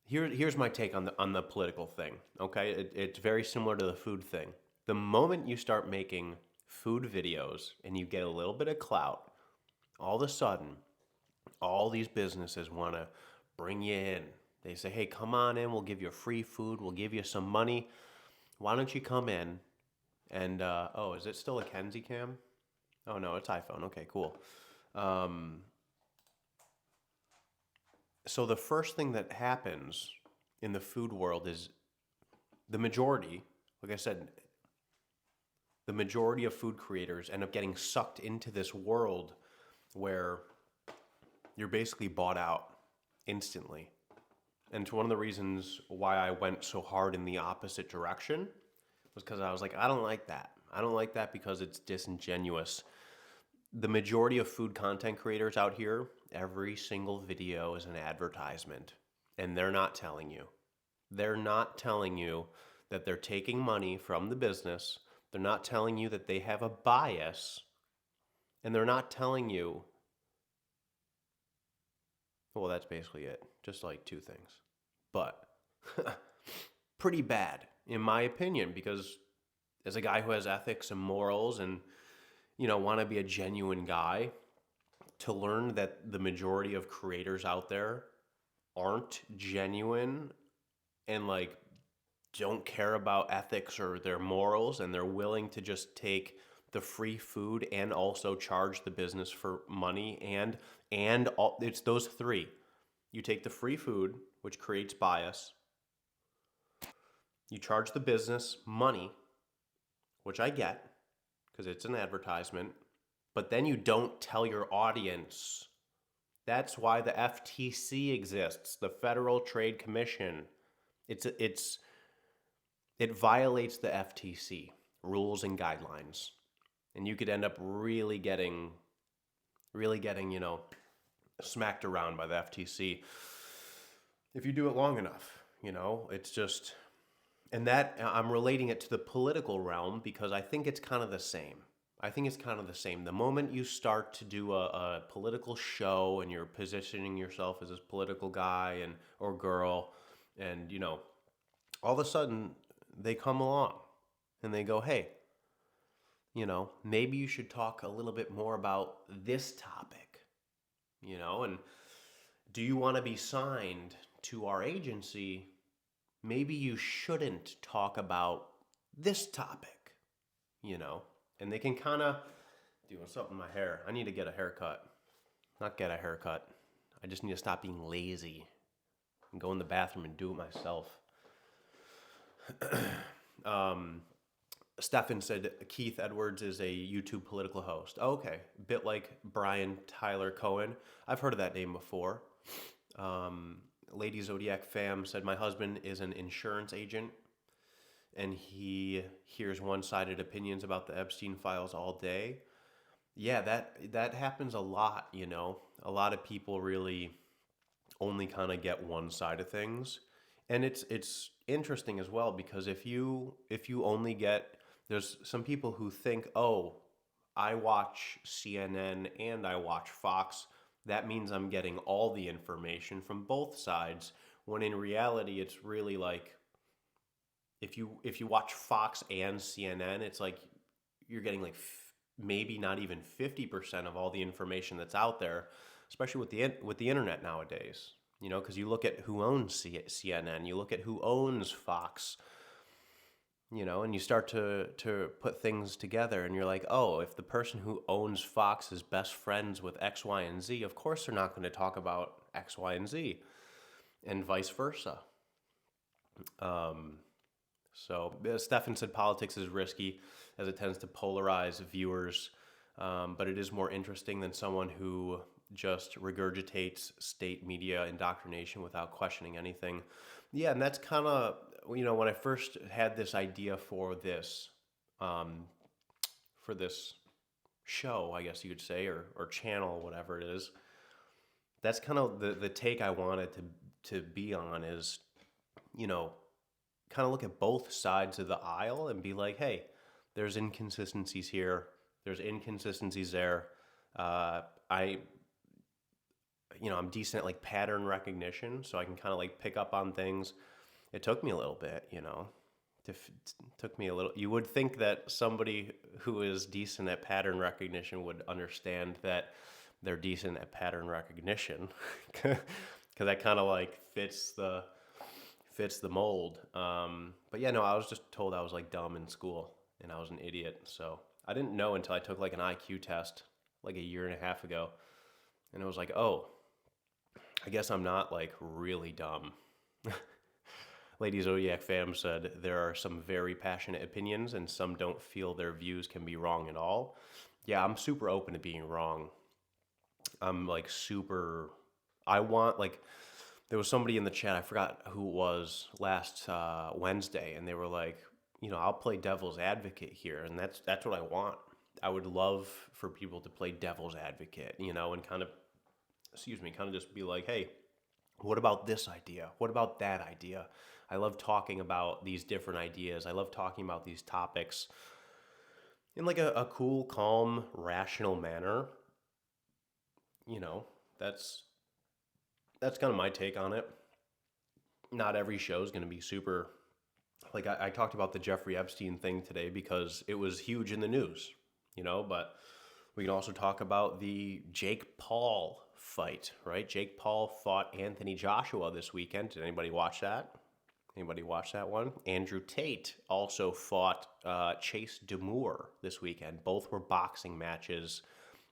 Here's my take on the political thing. Okay, it's very similar to the food thing. The moment you start making food videos and you get a little bit of clout, all of a sudden, all these businesses want to bring you in. They say, hey, come on in. We'll give you free food. We'll give you some money. Why don't you come in? And, oh, is it still a Kenzie cam? Oh, no, it's iPhone. Okay, cool. So the first thing that happens in the food world is the majority, like I said, the majority of food creators end up getting sucked into this world where you're basically bought out instantly. And it's one of the reasons why I went so hard in the opposite direction was because I was like, I don't like that. I don't like that because it's disingenuous. The majority of food content creators out here, every single video is an advertisement. And they're not telling you. They're not telling you that they're taking money from the business. They're not telling you that they have a bias. And they're not telling you, well, that's basically it. Just like two things. But pretty bad, in my opinion, because as a guy who has ethics and morals and, you know, want to be a genuine guy, to learn that the majority of creators out there aren't genuine and like don't care about ethics or their morals, and they're willing to just take the free food and also charge the business for money, and all, it's those three. You take the free food, which creates bias. You charge the business money, which I get because it's an advertisement, but then you don't tell your audience. That's why the FTC exists, the Federal Trade Commission. It violates the FTC rules and guidelines, and you could end up really getting, you know, smacked around by the FTC if you do it long enough. You know, it's just, and that I'm relating it to the political realm because I think it's kind of the same. The moment you start to do a political show and you're positioning yourself as this political guy and or girl, and you know, all of a sudden they come along and they go, hey, you know, maybe you should talk a little bit more about this topic, you know, and do you want to be signed to our agency? Maybe you shouldn't talk about this topic, you know. And they can kind of, dude, what's up with my hair? I need to get a haircut. Not get a haircut. I just need to stop being lazy and go in the bathroom and do it myself. Stefan said Keith Edwards is a YouTube political host. Oh, okay. A bit like Brian Tyler Cohen. I've heard of that name before. Lady Zodiac Fam said my husband is an insurance agent and he hears one-sided opinions about the Epstein files all day. Yeah, that happens a lot, you know. A lot of people really only kind of get one side of things. And it's interesting as well because if you only get, there's some people who think, "Oh, I watch CNN and I watch Fox. That means I'm getting all the information from both sides." When in reality, it's really like if you watch Fox and CNN, it's like you're getting like maybe not even 50% of all the information that's out there, especially with the internet nowadays. You know, because you look at who owns CNN, you look at who owns Fox, you know, and you start to put things together, and you're like, oh, if the person who owns Fox is best friends with X, Y, and Z, of course they're not going to talk about X, Y, and Z, and vice versa. Stefan said politics is risky as it tends to polarize viewers, but it is more interesting than someone who just regurgitates state media indoctrination without questioning anything. Yeah, and that's kind of, you know, when I first had this idea um, for this show, I guess you could say, or channel, whatever it is, that's kind of the take I wanted to be on is, you know, kind of look at both sides of the aisle and be like, hey, there's inconsistencies here, there's inconsistencies there. I, you know, I'm decent at like pattern recognition, so I can kind of like pick up on things. It took me a little bit, you know. It took me a little. You would think that somebody who is decent at pattern recognition would understand that they're decent at pattern recognition, because that kind of like fits the mold. But yeah, no, I was just told I was like dumb in school and I was an idiot. So I didn't know until I took like an IQ test like a year and a half ago, and it was like, oh, I guess I'm not like really dumb. Lady Zodiac fam said there are some very passionate opinions and some don't feel their views can be wrong at all. Yeah, I'm super open to being wrong. I'm like super. I want like there was somebody in the chat, I forgot who it was, last Wednesday, and they were like, you know, I'll play devil's advocate here, and that's what I want. I would love for people to play devil's advocate, you know, and kind of, excuse me, kind of just be like, hey, what about this idea? What about that idea? I love talking about these different ideas. I love talking about these topics in like a cool, calm, rational manner. You know, that's that's kind of my take on it. Not every show is going to be super. Like I talked about the Jeffrey Epstein thing today because it was huge in the news, you know, but we can also talk about the Jake Paul fight, right? Jake Paul fought Anthony Joshua this weekend. Did anybody watch that? Anybody watch that one? Andrew Tate also fought Chase Demure this weekend. Both were boxing matches.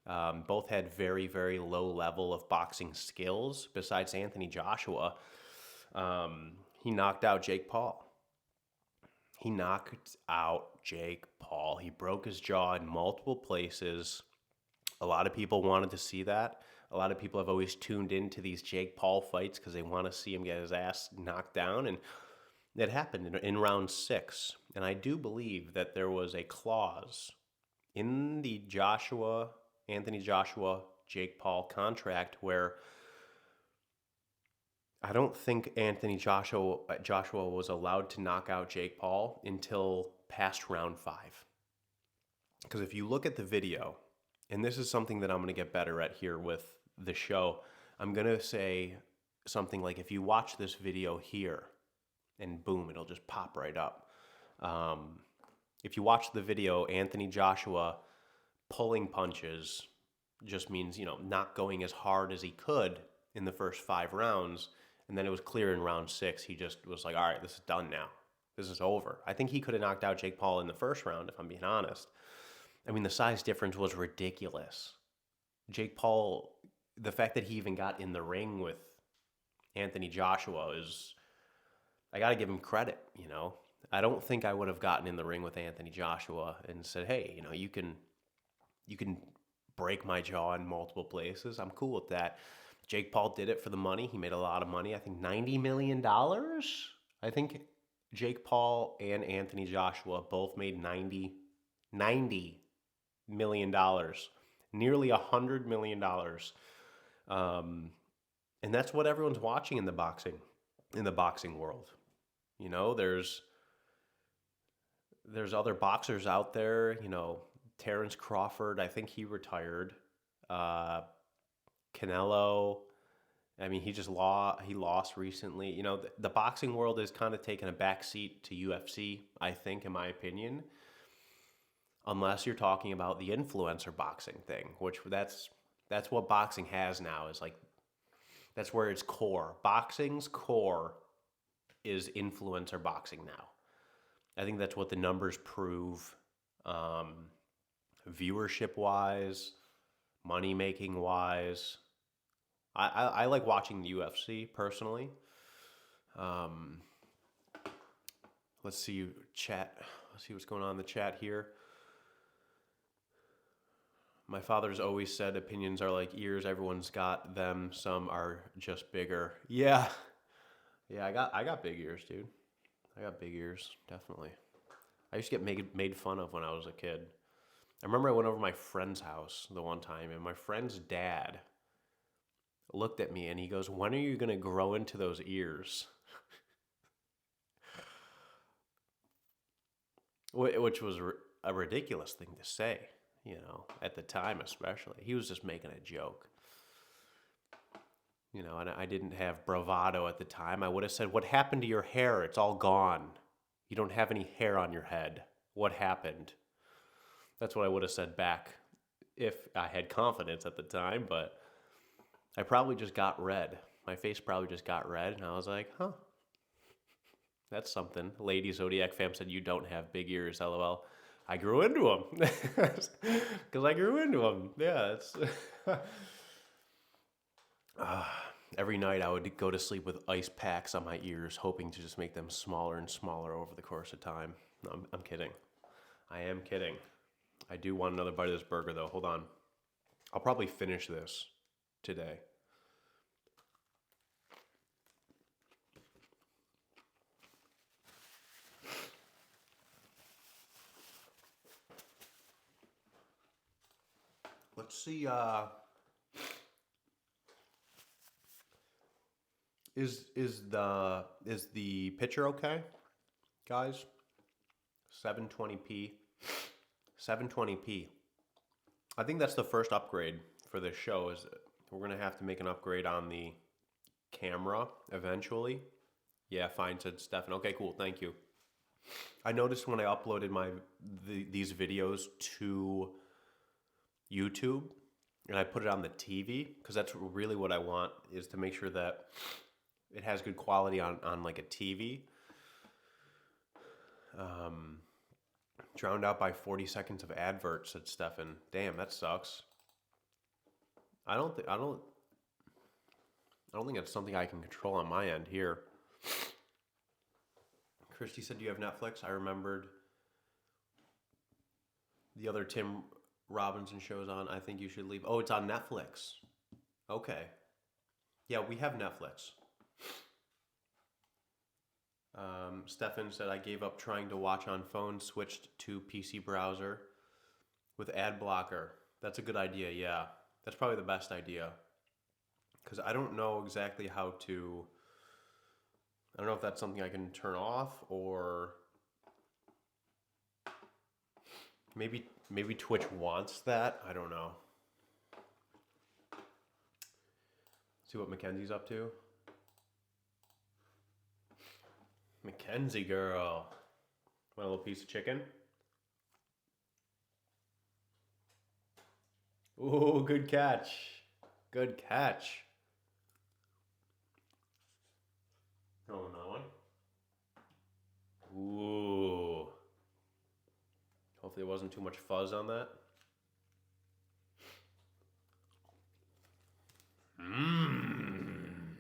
Both had very, very low level of boxing skills. Besides Anthony Joshua, he knocked out Jake Paul. He knocked out Jake Paul. He broke his jaw in multiple places. A lot of people wanted to see that. A lot of people have always tuned into these Jake Paul fights because they want to see him get his ass knocked down. And it happened in round 6. And I do believe that there was a clause in the Anthony Joshua, Jake Paul contract where I don't think Anthony Joshua was allowed to knock out Jake Paul until past round 5. Because if you look at the video, and this is something that I'm going to get better at here with the show, I'm going to say something like, if you watch this video here, and boom, it'll just pop right up. If you watch the video, Anthony Joshua pulling punches just means, you know, not going as hard as he could in the first 5 rounds. And then it was clear in round 6, he just was like, all right, this is done now. This is over. I think he could have knocked out Jake Paul in the first round, if I'm being honest. I mean, the size difference was ridiculous. Jake Paul, the fact that he even got in the ring with Anthony Joshua is, I got to give him credit, you know. I don't think I would have gotten in the ring with Anthony Joshua and said, hey, you know, you can break my jaw in multiple places. I'm cool with that. Jake Paul did it for the money. He made a lot of money. I think $90 million. I think Jake Paul and Anthony Joshua both made $90 million, nearly $100 million. And that's what everyone's watching in the boxing world. You know, there's other boxers out there. You know, Terrence Crawford, I think he retired. Canelo, I mean, he lost recently. You know, the boxing world has kind of taken a backseat to UFC, I think, in my opinion. Unless you're talking about the influencer boxing thing, which that's what boxing has now, is like that's where its core. Boxing's core is influencer boxing now. I think that's what the numbers prove, viewership wise, money making wise. I like watching the UFC personally. Um, let's see chat. Let's see what's going on in the chat here. My father's always said opinions are like ears. Everyone's got them. Some are just bigger. Yeah, yeah. I got big ears, dude. I got big ears, definitely. I used to get made fun of when I was a kid. I remember I went over to my friend's house the one time, and my friend's dad looked at me and he goes, "When are you gonna grow into those ears?" Which was a ridiculous thing to say, you know, at the time especially. He was just making a joke. You know, and I didn't have bravado at the time. I would have said, "What happened to your hair? It's all gone. You don't have any hair on your head. What happened?" That's what I would have said back if I had confidence at the time, but I probably just got red. My face probably just got red, and I was like, huh, that's something. Lady Zodiac fam said, "You don't have big ears, LOL." I grew into them. Because I grew into them. Yeah, it's... every night I would go to sleep with ice packs on my ears, hoping to just make them smaller and smaller over the course of time. No, I'm kidding. I am kidding. I do want another bite of this burger, though. Hold on. I'll probably finish this today. Let's see, is the picture okay, guys? 720p. 720p. I think that's the first upgrade for this show. Is we're gonna have to make an upgrade on the camera eventually. Yeah, fine, said Stefan. Okay, cool. Thank you. I noticed when I uploaded these videos to YouTube and I put it on the TV, because that's really what I want, is to make sure that it has good quality on like a TV. Drowned out by 40 seconds of adverts, said Stefan. Damn, that sucks. I don't think that's something I can control on my end here. Christy said, "Do you have Netflix?" I remembered the other Tim Robinson shows on. I think you should leave. Oh, it's on Netflix. Okay. Yeah, we have Netflix. Stefan said, "I gave up trying to watch on phone, switched to PC browser with ad blocker." That's a good idea, yeah. That's probably the best idea. Because I don't know exactly how to... I don't know if that's something I can turn off, or... Maybe Twitch wants that. I don't know. See what Mackenzie's up to. Mackenzie girl. Want a little piece of chicken? Ooh, good catch. Good catch. Oh, no one. Ooh. Hopefully it wasn't too much fuzz on that. Mmm.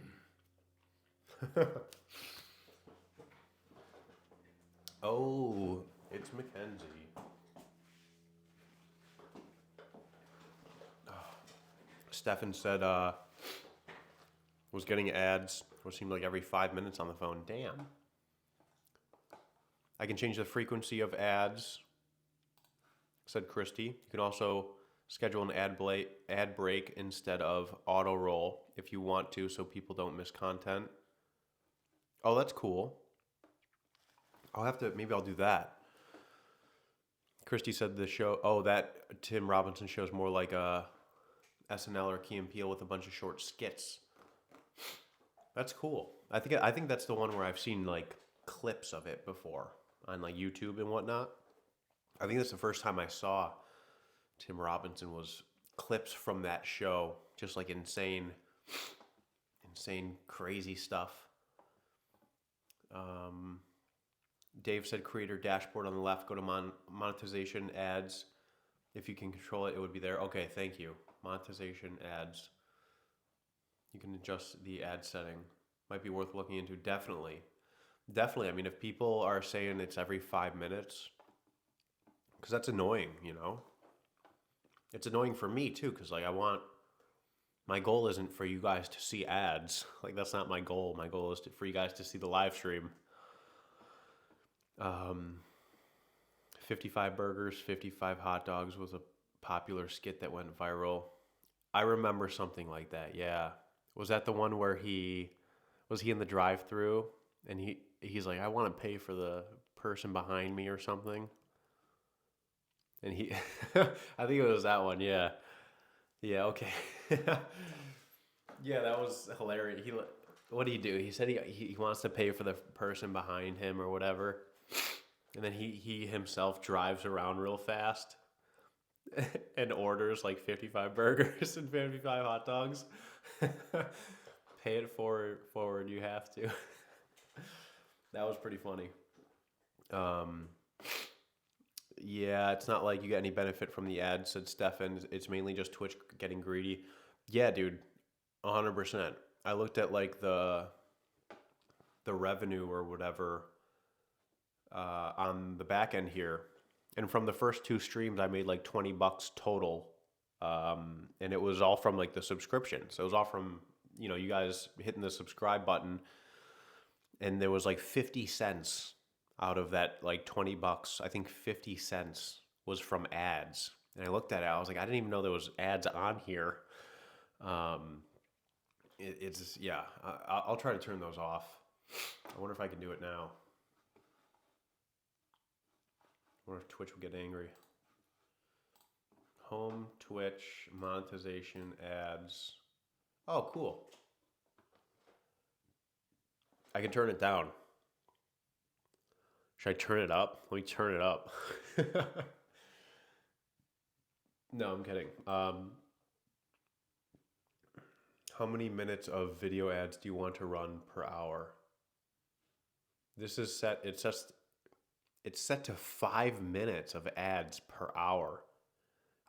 Oh, it's Mackenzie. Stefan said was getting ads, what seemed like every 5 minutes on the phone. Damn. I can change the frequency of ads, said Christy. You can also schedule an ad break instead of auto roll if you want to, so people don't miss content. Oh, that's cool. Maybe I'll do that. Christy said the show, that Tim Robinson show is more like a SNL or Key and Peele with a bunch of short skits. That's cool. I think that's the one where I've seen like clips of it before on like YouTube and whatnot. I think that's the first time I saw Tim Robinson was clips from that show, just like insane, crazy stuff. Dave said creator dashboard on the left. Go to monetization ads. If you can control it, it would be there. Okay, thank you. Monetization ads. You can adjust the ad setting. Might be worth looking into. Definitely. I mean, if people are saying it's every 5 minutes, because that's annoying, you know? It's annoying for me too, because like my goal isn't for you guys to see ads. Like that's not my goal. My goal is for you guys to see the live stream. 55 burgers, 55 hot dogs was a popular skit that went viral. I remember something like that. Yeah. Was that the one where he in the drive-thru and he's like, I want to pay for the person behind me or something? And he I think it was that one. Yeah. Yeah, okay. Yeah, that was hilarious. What did he do? He said he wants to pay for the person behind him or whatever. And then he himself drives around real fast and orders like 55 burgers and 55 hot dogs. Pay it forward, you have to. That was pretty funny. Yeah, it's not like you get any benefit from the ads, said Stefan. It's mainly just Twitch getting greedy. Yeah, dude, 100%. I looked at like the revenue or whatever on the back end here, and from the first 2 streams, I made like $20 total, and it was all from like the subscription. So it was all from you guys hitting the subscribe button, and there was like 50 cents out of that like $20. I think 50 cents was from ads, and I looked at it. I was like, I didn't even know there was ads on here. It's yeah. I'll try to turn those off. I wonder if I can do it now. I wonder if Twitch will get angry. Home, Twitch, monetization, ads. Oh, cool. I can turn it down. Should I turn it up? Let me turn it up. No, I'm kidding. How many minutes of video ads do you want to run per hour? This is set. It's set to 5 minutes of ads per hour.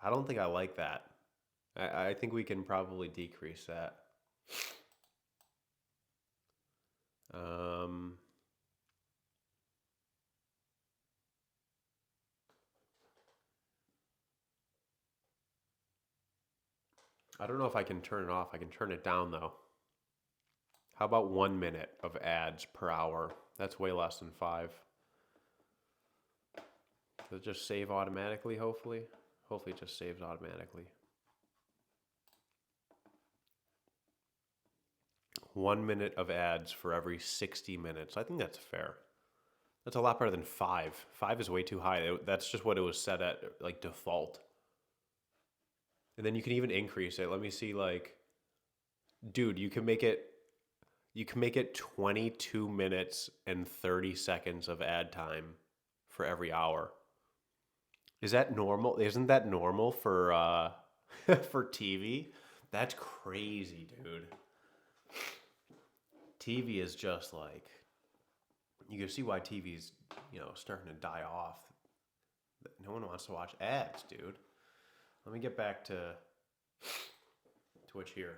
I don't think I like that. I think we can probably decrease that. I don't know if I can turn it off. I can turn it down though. How about 1 minute of ads per hour? That's way less than 5. Does it just save automatically, hopefully? Hopefully it just saves automatically. 1 minute of ads for every 60 minutes. I think that's fair. That's a lot better than 5. 5 is way too high. That's just what it was set at, like default. And then you can even increase it. Let me see, like, dude, you can make it 22 minutes and 30 seconds of ad time for every hour. Is that normal? Isn't that normal for for TV? That's crazy, dude. TV is just like, you can see why TV's, starting to die off. No one wants to watch ads, dude. Let me get back to Twitch here.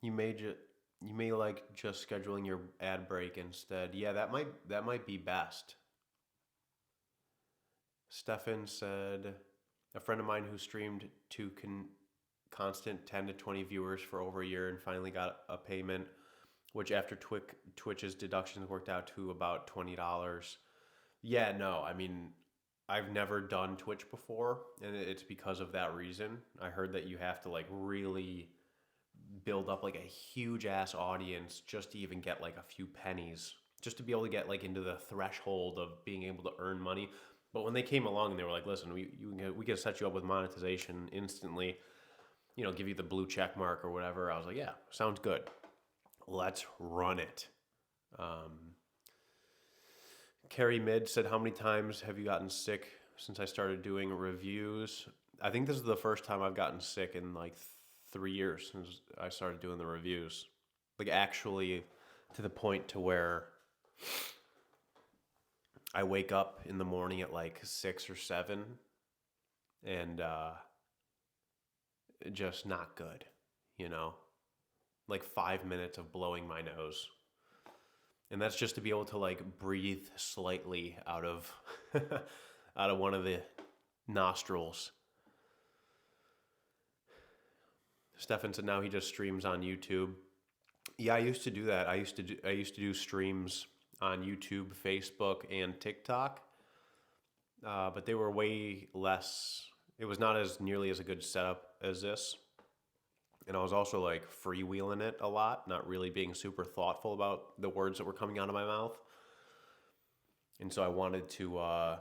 You may like just scheduling your ad break instead. Yeah, that might be best. Stefan said, a friend of mine who streamed to constant 10 to 20 viewers for over a year and finally got a payment which after Twitch's deductions worked out to about $20. Yeah, no, I mean, I've never done Twitch before, and it's because of that reason. I heard that you have to like really build up like a huge ass audience just to even get like a few pennies, just to be able to get like into the threshold of being able to earn money. But when they came along and they were like, "Listen, we can set you up with monetization instantly, give you the blue check mark or whatever," I was like, "Yeah, sounds good. Let's run it." Um, Carrie Mid said, "How many times have you gotten sick since I started doing reviews?" I think this is the first time I've gotten sick in like 3 years since I started doing the reviews. Like actually to the point to where I wake up in the morning at like 6 or 7 and just not good, you know? Like 5 minutes of blowing my nose. And that's just to be able to like breathe slightly out of out of one of the nostrils. Stefan said now he just streams on YouTube. Yeah, I used to do that. I used to do streams on YouTube, Facebook, and TikTok, but they were way less. It was not as nearly as a good setup as this, and I was also like freewheeling it a lot, not really being super thoughtful about the words that were coming out of my mouth. And so I wanted to,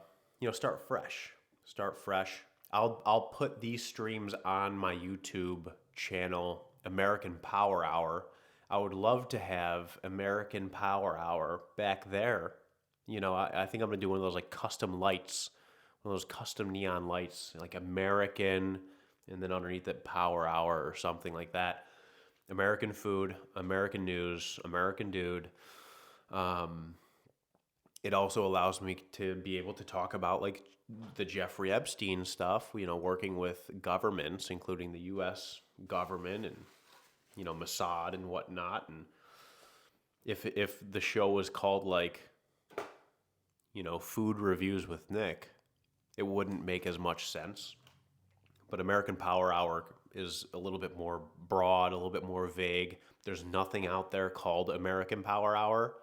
start fresh. Start fresh. I'll put these streams on my YouTube channel, American Power Hour. I would love to have American Power Hour back there. I think I'm gonna do one of those like custom lights, one of those custom neon lights, like American, and then underneath it Power Hour or something like that. American food, American news, American dude. It also allows me to be able to talk about like the Jeffrey Epstein stuff, working with governments, including the U.S. government and, Mossad and whatnot. And if the show was called like, Food Reviews with Nick, it wouldn't make as much sense. But American Power Hour is a little bit more broad, a little bit more vague. There's nothing out there called American Power Hour.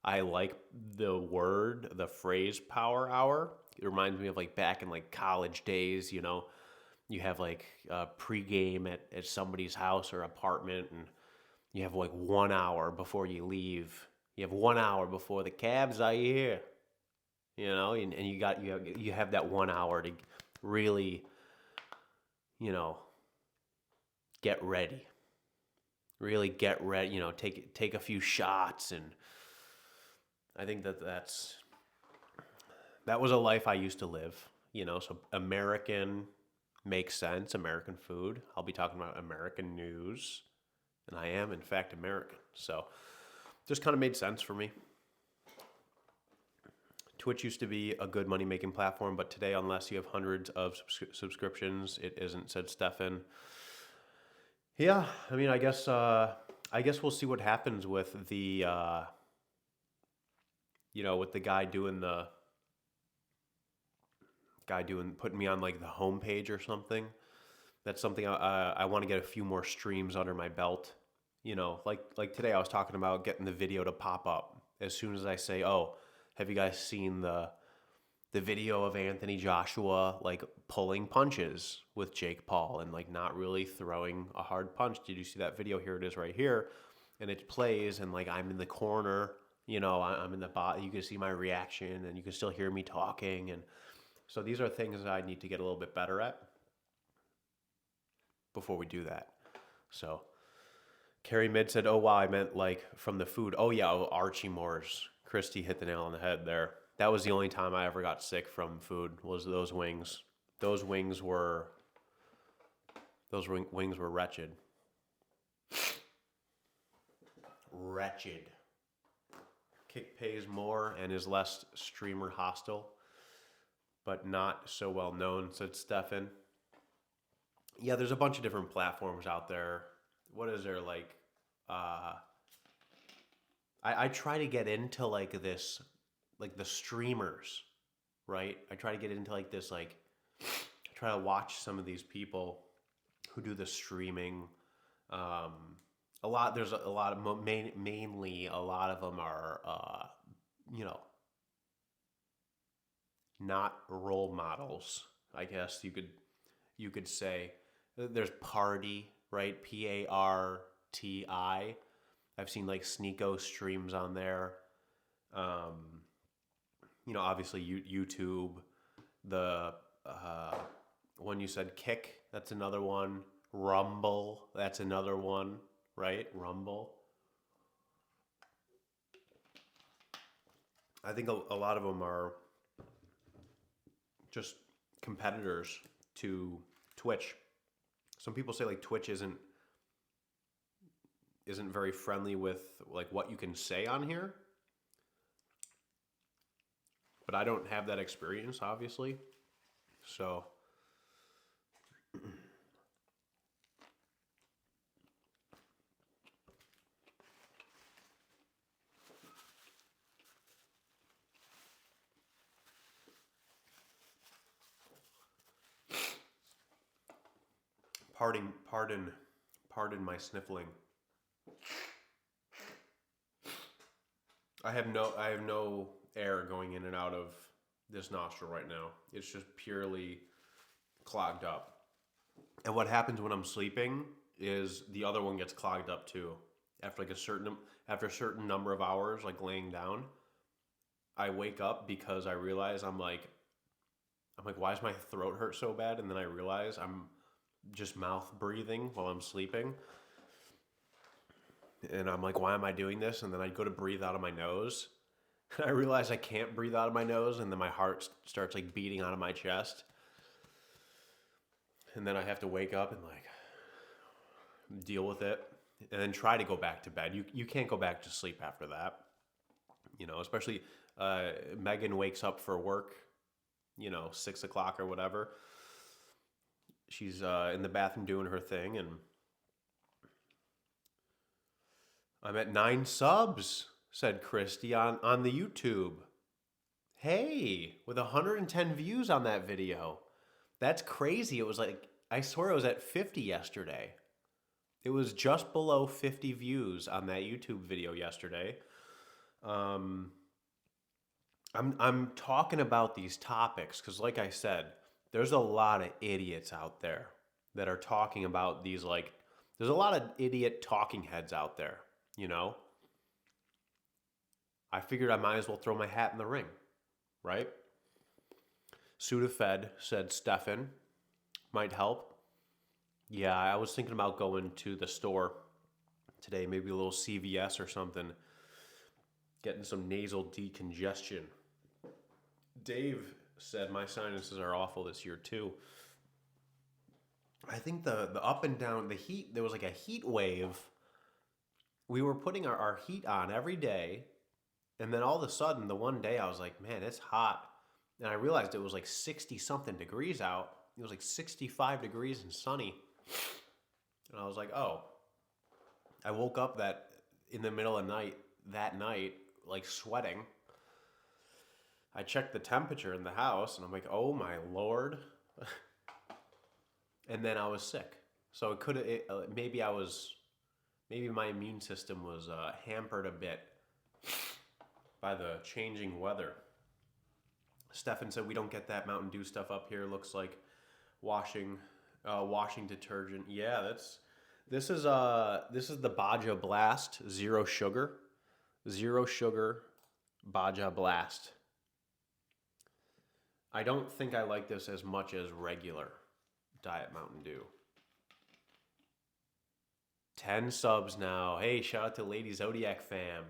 I like the phrase power hour. It reminds me of like back in like college days, you have like a pregame at somebody's house or apartment, and you have like 1 hour before you leave. You have 1 hour before the cabs are here, and you have that 1 hour to really, get ready. Really get ready, take a few shots. And I think that was a life I used to live, so American makes sense, American food. I'll be talking about American news, and I am, in fact, American. So just kind of made sense for me. Twitch used to be a good money-making platform, but today, unless you have hundreds of subscriptions, it isn't, said Stefan. Yeah, I mean, I guess we'll see what happens with the... with the guy putting me on like the homepage or something. That's something I want to get a few more streams under my belt. Like today I was talking about getting the video to pop up as soon as I say, "Oh, have you guys seen the video of Anthony Joshua like pulling punches with Jake Paul and like not really throwing a hard punch? Did you see that video? Here it is right here." And it plays, and like I'm in the corner. I'm in the bot. You can see my reaction, and you can still hear me talking. And so these are things that I need to get a little bit better at before we do that. So Carrie Mid said, "Oh wow, I meant like from the food." Oh yeah, Archie Moore's. Christy hit the nail on the head there. That was the only time I ever got sick from food, was those wings. Those wings were wretched. Wretched. Kick pays more and is less streamer hostile, but not so well known, said Stefan. Yeah, there's a bunch of different platforms out there. What is there like? I try to get into like this, like the streamers, right? I try to get into like this, like I try to watch some of these people who do the streaming. There's a lot of mainly a lot of them are you know, not role models. I guess you could say there's Party, right? Parti. I've seen like Sneeko streams on there. Um, obviously YouTube, the one you said, Kick, that's another one. Rumble, that's another one, right? Rumble. I think a lot of them are just competitors to Twitch. Some people say like Twitch isn't very friendly with like what you can say on here, but I don't have that experience, obviously. So pardon my sniffling. I have no air going in and out of this nostril right now. It's just purely clogged up. And what happens when I'm sleeping is the other one gets clogged up too. After like a certain number of hours, like laying down, I wake up because I realize I'm like, why does my throat hurt so bad? And then I realize I'm just mouth breathing while I'm sleeping. And I'm like, why am I doing this? And then I go to breathe out of my nose. And I realize I can't breathe out of my nose. And then my heart starts like beating out of my chest. And then I have to wake up and like deal with it. And then try to go back to bed. You can't go back to sleep after that. Especially Megan wakes up for work, 6 o'clock or whatever. She's in the bathroom doing her thing, and I'm at 9 subs, said Christy on the YouTube. Hey, with 110 views on that video. That's crazy. It was like, I swear it was at 50 yesterday. It was just below 50 views on that YouTube video yesterday. I'm talking about these topics because, like I said, there's a lot of idiots out there that are talking about these, like, there's a lot of idiot talking heads out there, I figured I might as well throw my hat in the ring, right? Sudafed said Stefan might help. Yeah, I was thinking about going to the store today, maybe a little CVS or something, getting some nasal decongestion. Dave said my sinuses are awful this year too. I think the up and down, the heat, there was like a heat wave. We were putting our heat on every day, and then all of a sudden, the one day I was like, man, it's hot. And I realized it was like 60 something degrees out. It was like 65 degrees and sunny. And I was like, oh. I woke up in the middle of that night, like sweating. I checked the temperature in the house, and I'm like, oh my Lord. And then I was sick. So maybe my immune system was hampered a bit by the changing weather. Stefan said we don't get that Mountain Dew stuff up here. Looks like washing detergent. Yeah, this is the Baja Blast zero sugar Baja Blast. I don't think I like this as much as regular Diet Mountain Dew. 10 subs now. Hey, shout out to Lady Zodiac fam.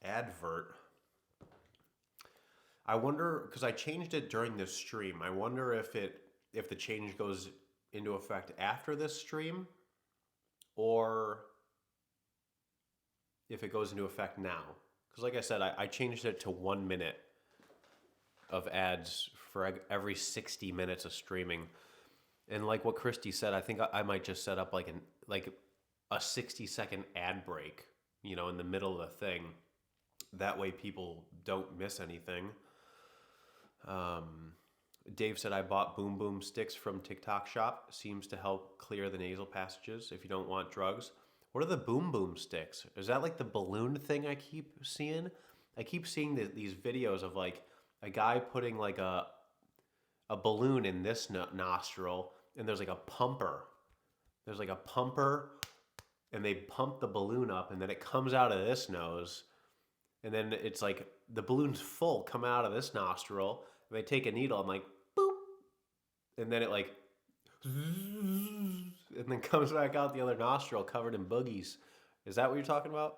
Advert. I wonder, because I changed it during this stream. I wonder if the change goes into effect after this stream, or if it goes into effect now. Because like I said, I changed it to 1 minute of ads for every 60 minutes of streaming. And like what Christy said, I think I might just set up like a 60-second ad break, in the middle of the thing. That way people don't miss anything. Dave said I bought Boom Boom sticks from TikTok shop. Seems to help clear the nasal passages if you don't want drugs. What are the Boom Boom sticks? Is that like the balloon thing I keep seeing? I keep seeing these videos of like a guy putting like a balloon in this nostril, and there's like a pumper. There's like a pumper, and they pump the balloon up, and then it comes out of this nose, and then it's like the balloon's full coming out of this nostril, and they take a needle and like boop, and then it like and then comes back out the other nostril covered in boogies. Is that what you're talking about?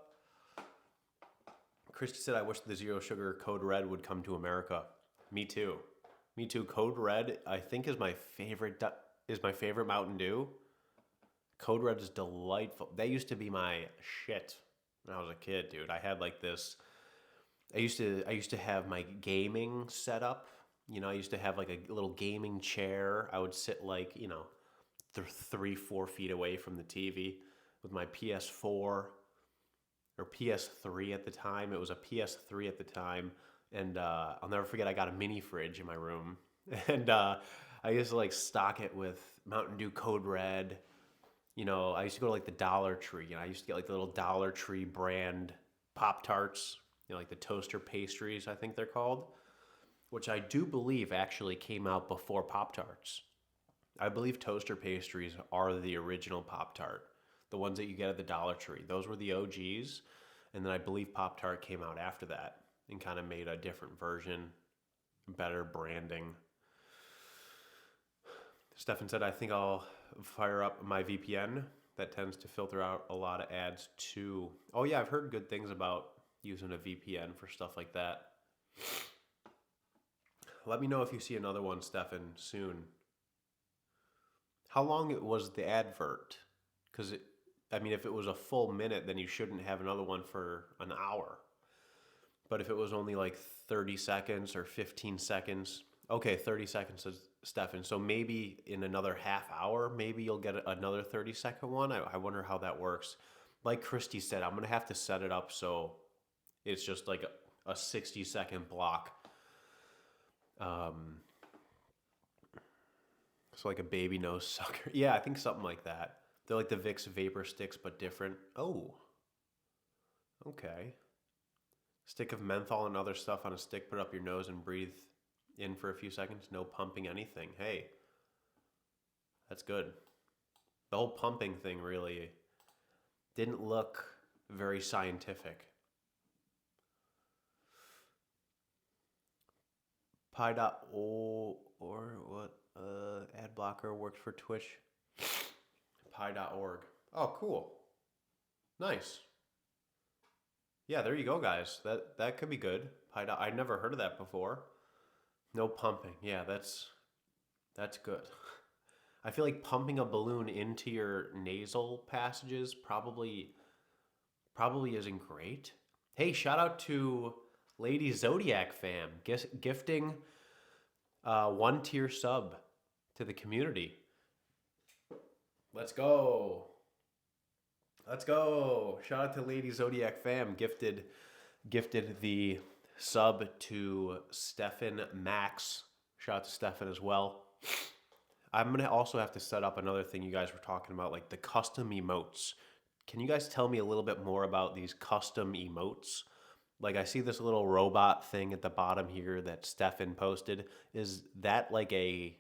Christy said, I wish the zero sugar Code Red would come to America. Me too. Me too. Code Red, I think, is my favorite Mountain Dew. Code Red is delightful. That used to be my shit when I was a kid, dude. I had like this. I used to have my gaming set up. I used to have like a little gaming chair. I would sit like 3-4 feet away from the TV with my PS4 or PS3 at the time. It was a PS3 at the time, and I'll never forget. I got a mini fridge in my room, and I used to like stock it with Mountain Dew Code Red. I used to go to like the Dollar Tree, and I used to get like the little Dollar Tree brand Pop-Tarts, like the toaster pastries, I think they're called, which I do believe actually came out before Pop-Tarts. I believe toaster pastries are the original Pop-Tart, the ones that you get at the Dollar Tree. Those were the OGs, and then I believe Pop-Tart came out after that and kind of made a different version, better branding. Stefan said, I think I'll fire up my VPN. That tends to filter out a lot of ads too. Oh yeah, I've heard good things about using a VPN for stuff like that. Let me know if you see another one, Stefan, soon. How long was the advert? Because if it was a full minute, then you shouldn't have another one for an hour. But if it was only like 30 seconds or 15 seconds, okay, 30 seconds, says Stefan. So maybe in another half hour, maybe you'll get another 30-second one. I wonder how that works. Like Christy said, I'm going to have to set it up so it's just like a 60-second block. So like a baby nose sucker. Yeah, I think something like that. They're like the Vicks vapor sticks, but different. Oh, okay. Stick of menthol and other stuff on a stick, put it up your nose and breathe in for a few seconds. No pumping anything. Hey, that's good. The whole pumping thing really didn't look very scientific. Pi.o or what? Ad blocker works for Twitch. Pi.org. Oh, cool. Nice. Yeah, there you go, guys. That could be good. I'd never heard of that before. No pumping. Yeah, that's good. I feel like pumping a balloon into your nasal passages probably isn't great. Hey, shout out to Lady Zodiac fam gifting 1-tier sub to the community. Let's go. Let's go. Shout out to Lady Zodiac fam gifted the sub to Stefan Max. Shout out to Stefan as well. I'm going to also have to set up another thing you guys were talking about, like the custom emotes. Can you guys tell me a little bit more about these custom emotes? Like I see this little robot thing at the bottom here that Stefan posted. Is that an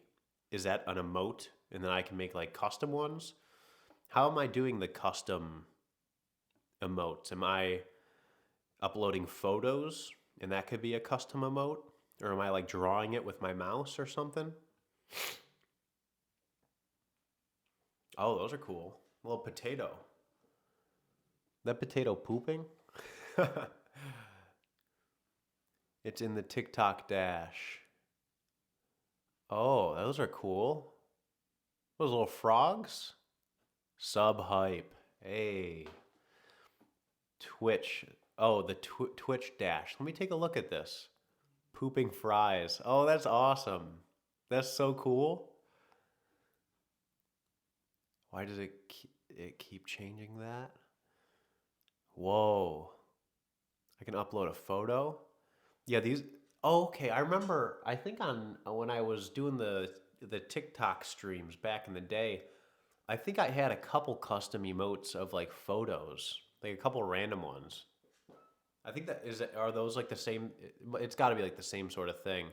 emote? And then I can make like custom ones? How am I doing the custom emotes? Am I uploading photos and that could be a custom emote? Or am I like drawing it with my mouse or something? Oh, those are cool. A little potato. That potato pooping? It's in the TikTok dash. Oh, those are cool. Those little frogs? Sub hype. Hey. Twitch. Oh, the Twitch dash. Let me take a look at this. Pooping fries. Oh, that's awesome. That's so cool. Why does it keep changing that? Whoa. I can upload a photo. Yeah, Oh, okay, I remember. I think on when I was doing the TikTok streams back in the day, I think I had a couple custom emotes of like photos, like a couple random ones. I think that is. Are those like the same? It's got to be like the same sort of thing.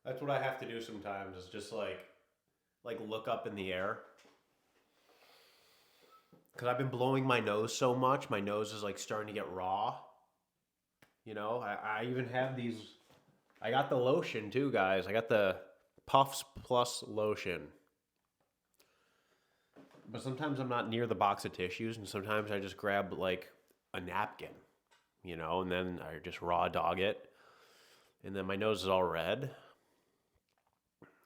That's what I have to do sometimes. Is just like look up in the air because I've been blowing my nose so much. My nose is like starting to get raw. You know, I even have these. I got the lotion too, guys. I got the Puffs Plus lotion. But sometimes I'm not near the box of tissues, and sometimes I just grab like a napkin, you know, and then I just raw dog it. And then my nose is all red.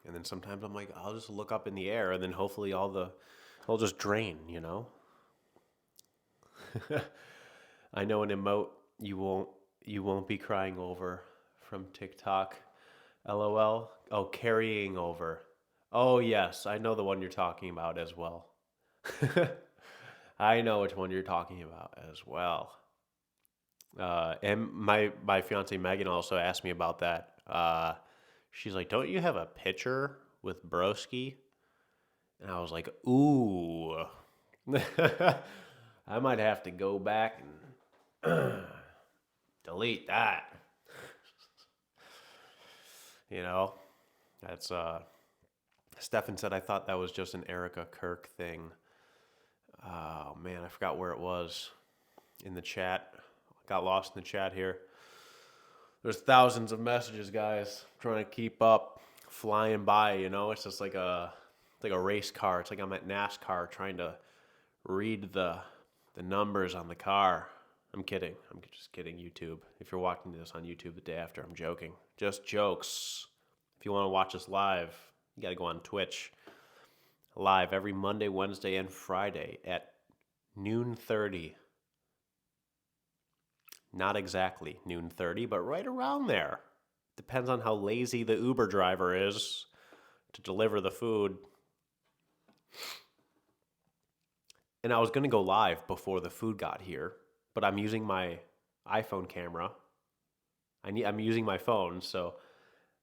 And then sometimes I'm like, I'll just look up in the air, and then hopefully I'll just drain, you know? I know an emote you won't be crying over from TikTok. LOL. Oh, carrying over. Oh yes, I know the one you're talking about as well. I know which one you're talking about as well. And my fiance Megan also asked me about that. She's like, "Don't you have a picture with Broski?" And I was like, "Ooh, I might have to go back and delete that." You know, that's Stefan said I thought that was just an Erica Kirk thing. Oh man, I forgot where it was in the chat. Got lost in the chat here. There's thousands of messages, guys. Trying to keep up, flying by. You know, it's just like a race car. It's like I'm at NASCAR trying to read the numbers on the car. I'm kidding. I'm just kidding. YouTube. If you're watching this on YouTube the day after, I'm joking. Just jokes. If you want to watch us live, you got to go on Twitch. Live every Monday, Wednesday, and Friday at noon 30. Not exactly noon 30, but right around there. Depends on how lazy the Uber driver is to deliver the food. And I was going to go live before the food got here, but I'm using my iPhone camera. I'm using my phone, so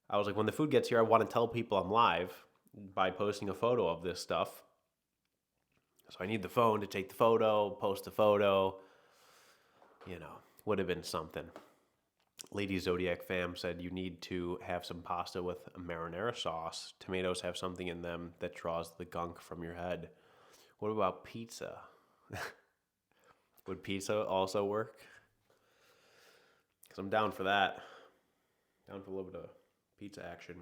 I was like, when the food gets here, I want to tell people I'm live by posting a photo of this stuff. So I need the phone to take the photo, post the photo. You know, would have been something. Lady Zodiac fam said you need to have some pasta with a marinara sauce. Tomatoes have something in them that draws the gunk from your head. What about pizza? Would pizza also work? Because I'm down for that. Down for a little bit of pizza action.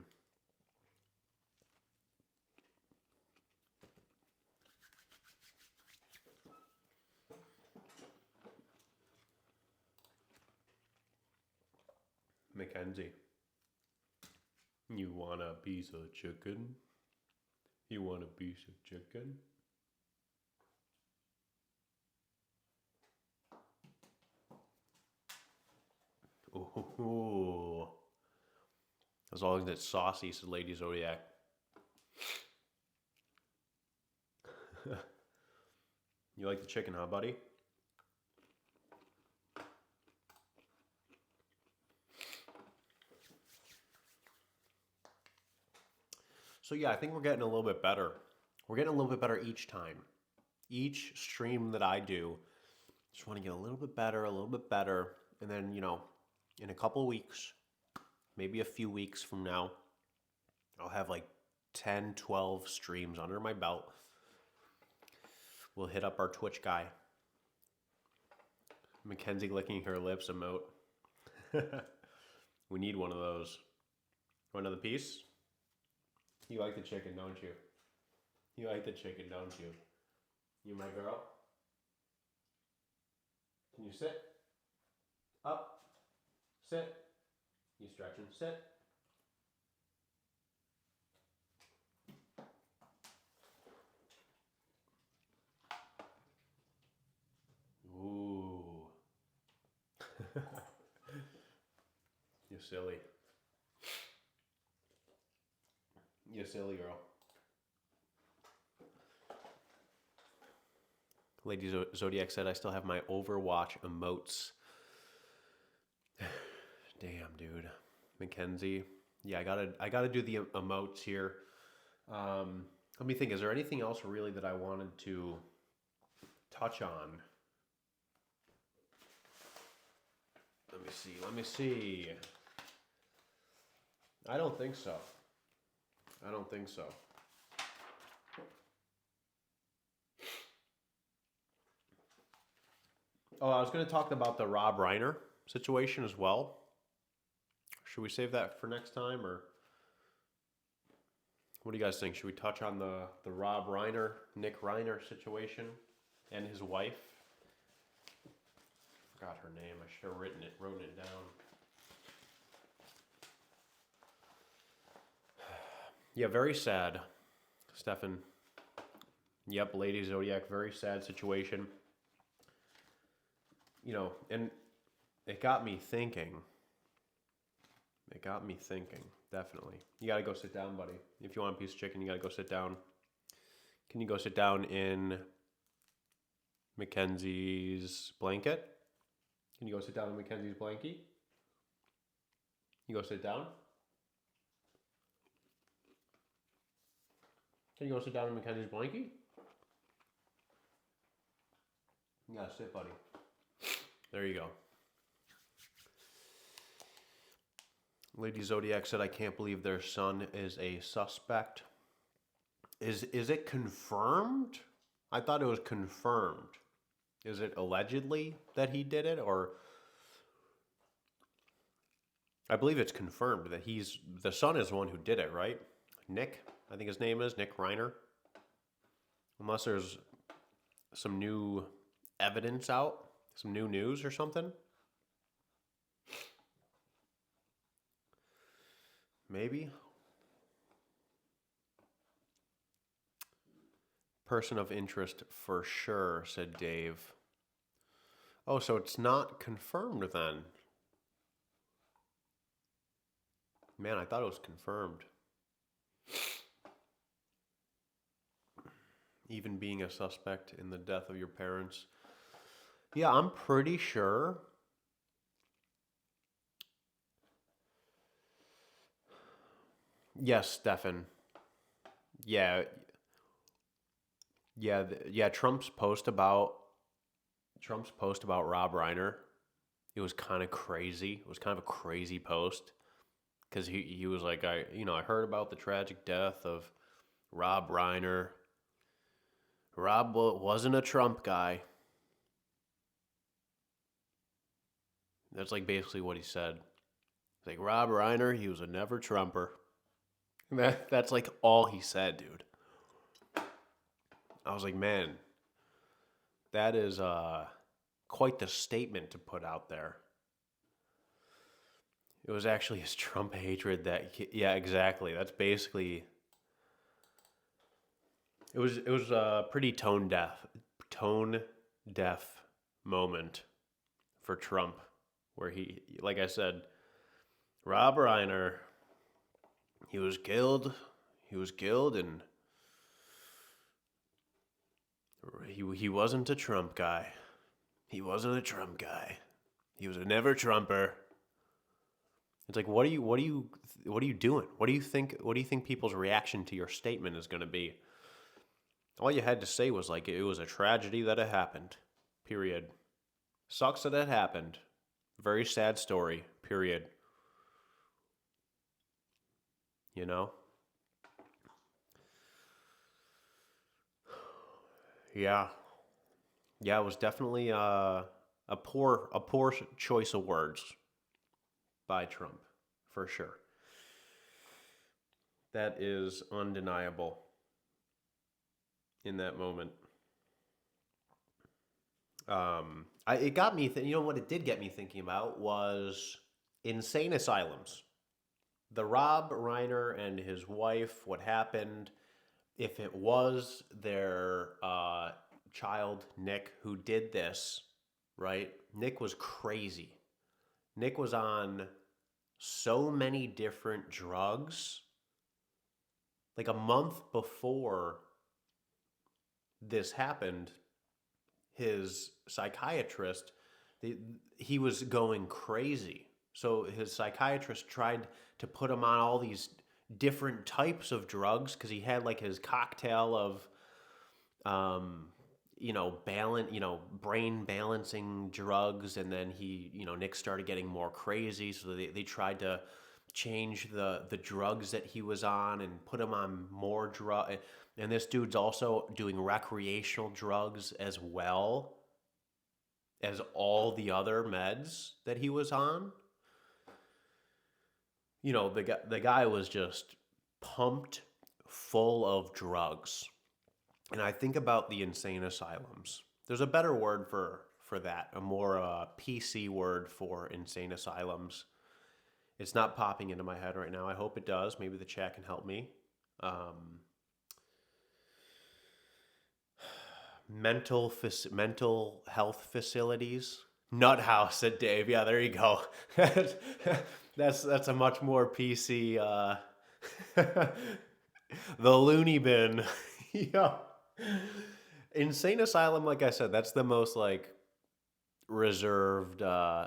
Mackenzie, you want a piece of chicken? You want a piece of chicken? Ooh. As long as it's saucy, said Lady Zodiac. You like the chicken, huh, buddy? So yeah, I think we're getting a little bit better. We're getting a little bit better each time. Each stream that I do, just want to get a little bit better, and then, you know, in a couple weeks, maybe a few weeks from now, I'll have like 10, 12 streams under my belt. We'll hit up our Twitch guy. Mackenzie licking her lips emote. We need one of those. Want another piece? You like the chicken, don't you? You like the chicken, don't you? You my girl? Can you sit? Up. Sit. You stretching? Sit. Ooh. You're silly. You silly girl. Lady Zodiac said, I still have my Overwatch emotes. Damn, dude. Mackenzie. Yeah, I gotta do the emotes here. Let me think. Is there anything else really that I wanted to touch on? Let me see. Let me see. I don't think so. I don't think so. Oh, I was going to talk about the Rob Reiner situation as well. Should we save that for next time, or what do you guys think? Should we touch on the Rob Reiner, Nick Reiner situation and his wife? Forgot her name. I should have written it down. Yeah, very sad, Stefan. Yep, Lady Zodiac, very sad situation. You know, and it got me thinking. It got me thinking, definitely. You gotta go sit down, buddy. If you want a piece of chicken, you gotta go sit down. Can you go sit down in Mackenzie's blanket? Can you go sit down in Mackenzie's blankie? You go sit down? Can you go sit down in Mackenzie's blankie? You gotta sit, buddy. There you go. Lady Zodiac said, I can't believe their son is a suspect. Is it confirmed? I thought it was confirmed. Is it allegedly that he did it, or... I believe it's confirmed that the son is the one who did it, right? Nick, I think his name is, Nick Reiner. Unless there's some new evidence out, some new news or something. Maybe. Person of interest for sure, said Dave. Oh, so it's not confirmed then. Man, I thought it was confirmed. Even being a suspect in the death of your parents. Yeah, I'm pretty sure. Yes, Stefan. Yeah. Yeah, Trump's post about Rob Reiner, it was kind of crazy. It was kind of a crazy post because he was like, I heard about the tragic death of Rob Reiner. Rob wasn't a Trump guy. That's like basically what he said. It's like, Rob Reiner, he was a never Trumper. That's like all he said, dude. I was like, man, that is quite the statement to put out there. It was actually his Trump hatred yeah, exactly. That's basically... It was a pretty tone deaf moment for Trump, where he, like I said, Rob Reiner, he was killed, and he wasn't a Trump guy. He wasn't a Trump guy. He was a never Trumper. It's like, what are you doing? What do you think people's reaction to your statement is going to be? All you had to say was like, it was a tragedy that it happened. Period. Sucks that it happened. Very sad story. Period. You know? Yeah. Yeah, it was definitely a poor choice of words by Trump, for sure. That is undeniable in that moment. It got me, you know what it did get me thinking about was insane asylums. The Rob Reiner and his wife, what happened, if it was their child, Nick, who did this, right? Nick was crazy. Nick was on so many different drugs. Like a month before this happened, his psychiatrist, he was going crazy. So his psychiatrist tried to put him on all these different types of drugs because he had like his cocktail of, um, brain balancing drugs, and then Nick started getting more crazy. So they tried to change the drugs that he was on and put him on more drug. And this dude's also doing recreational drugs as well as all the other meds that he was on. The guy was just pumped full of drugs. And I think about the insane asylums. There's a better word for that, a more PC word for insane asylums. It's not popping into my head right now. I hope it does. Maybe the chat can help me. Mental health facilities. Nut house, said Dave. Yeah, there you go. That's a much more PC. The loony bin. Yeah. Insane asylum, like I said, that's the most like reserved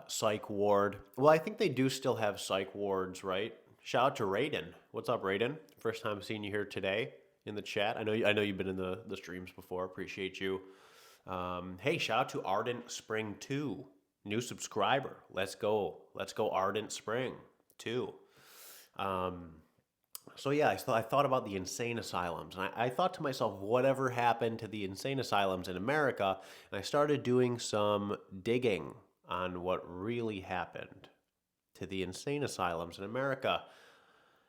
psych ward. Well, I think they do still have psych wards, right? Shout out to Raiden. What's up, Raiden? First time seeing you here today in the chat. I know you've been in the streams before. Appreciate you. Hey, shout out to Ardent Spring 2. New subscriber. Let's go. Let's go Ardent Spring 2. So yeah, I thought about the insane asylums, and I thought to myself, whatever happened to the insane asylums in America? And I started doing some digging on what really happened to the insane asylums in America.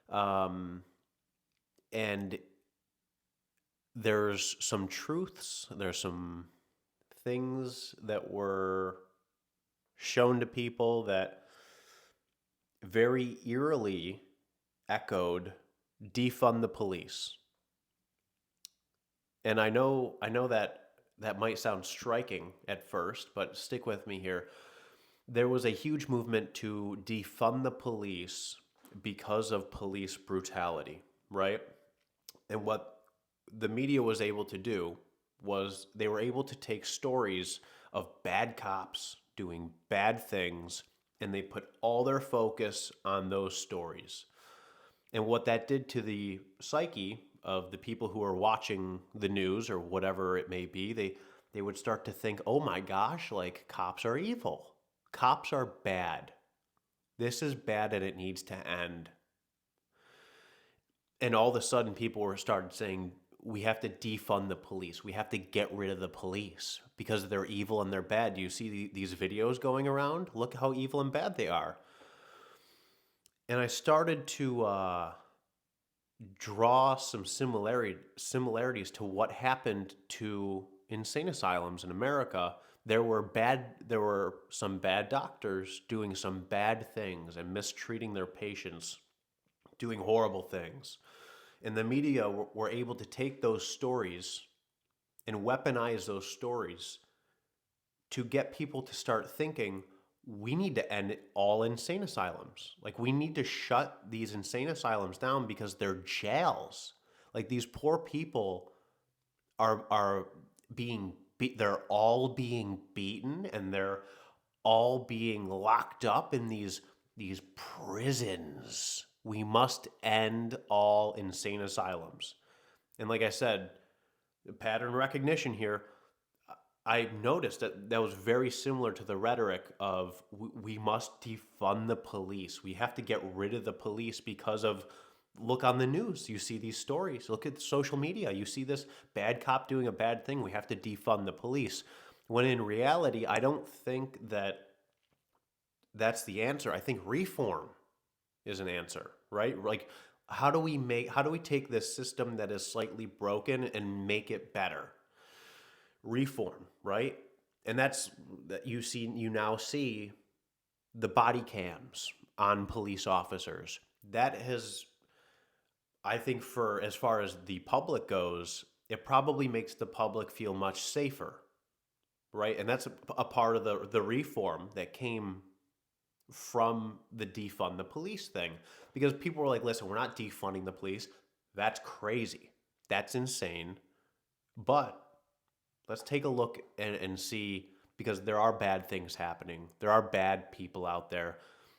And there's some truths, there's some things that were shown to people that very eerily echoed defund the police. And I know that might sound striking at first, but stick with me here. There was a huge movement to defund the police because of police brutality, right? And what the media was able to do was they were able to take stories of bad cops doing bad things, and they put all their focus on those stories. And what that did to the psyche of the people who are watching the news or whatever it may be, they would start to think, oh my gosh, like cops are evil. Cops are bad. This is bad and it needs to end. And all of a sudden people were started saying, we have to defund the police. We have to get rid of the police because they're evil and they're bad. Do you see these videos going around? Look how evil and bad they are. And I started to draw some similarities to what happened to insane asylums in America. There were some bad doctors doing some bad things and mistreating their patients, doing horrible things. And the media were able to take those stories and weaponize those stories to get people to start thinking, we need to end all insane asylums. Like, we need to shut these insane asylums down because they're jails. Like, these poor people are being they're all being beaten, and they're all being locked up in these prisons. We must end all insane asylums. And like I said, the pattern recognition here, I noticed that was very similar to the rhetoric of we must defund the police. We have to get rid of the police because of, look on the news. You see these stories. Look at social media. You see this bad cop doing a bad thing. We have to defund the police. When in reality, I don't think that's the answer. I think reform is an answer, right? Like, how do we take this system that is slightly broken and make it better? Reform, right? And that's that you now see the body cams on police officers. That has, I think, for as far as the public goes, it probably makes the public feel much safer, right? And that's a part of the reform that came from the defund the police thing, because people were like, listen, we're not defunding the police. That's crazy. That's insane. But Let's take a look and see, because there are bad things happening. There are bad people out there.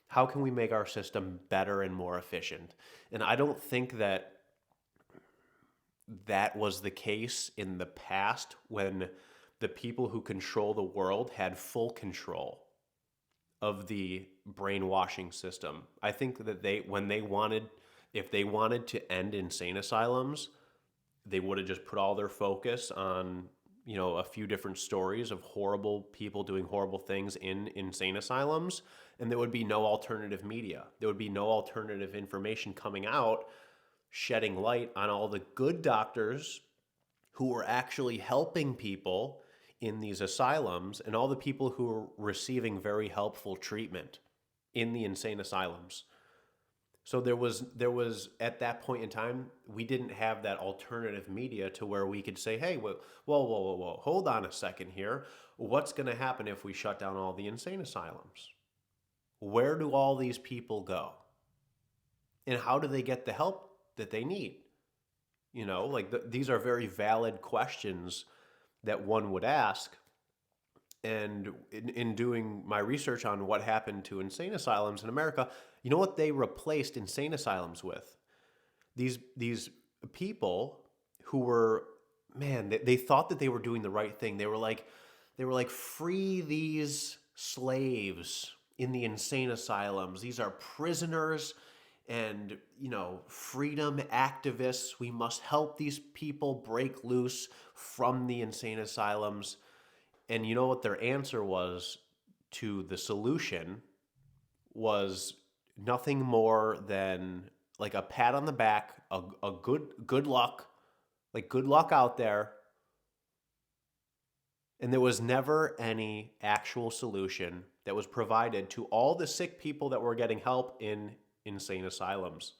How can we make our system better and more efficient? And I don't think that that was the case in the past when the people who control the world had full control of the brainwashing system. I think that if they wanted to end insane asylums, they would have just put all their focus on, a few different stories of horrible people doing horrible things in insane asylums, and there would be no alternative media. There would be no alternative information coming out shedding light on all the good doctors who were actually helping people in these asylums and all the people who were receiving very helpful treatment in the insane asylums. So there was at that point in time, we didn't have that alternative media to where we could say, hey, whoa, hold on a second here. What's going to happen if we shut down all the insane asylums? Where do all these people go? And how do they get the help that they need? These are very valid questions that one would ask. And in doing my research on what happened to insane asylums in America, you know what they replaced insane asylums with? These people who were, man, they thought that they were doing the right thing. They were like, free these slaves in the insane asylums. These are prisoners and, freedom activists. We must help these people break loose from the insane asylums. And you know what their answer was to the solution was nothing more than like a pat on the back, a good luck, like good luck out there. And there was never any actual solution that was provided to all the sick people that were getting help in insane asylums.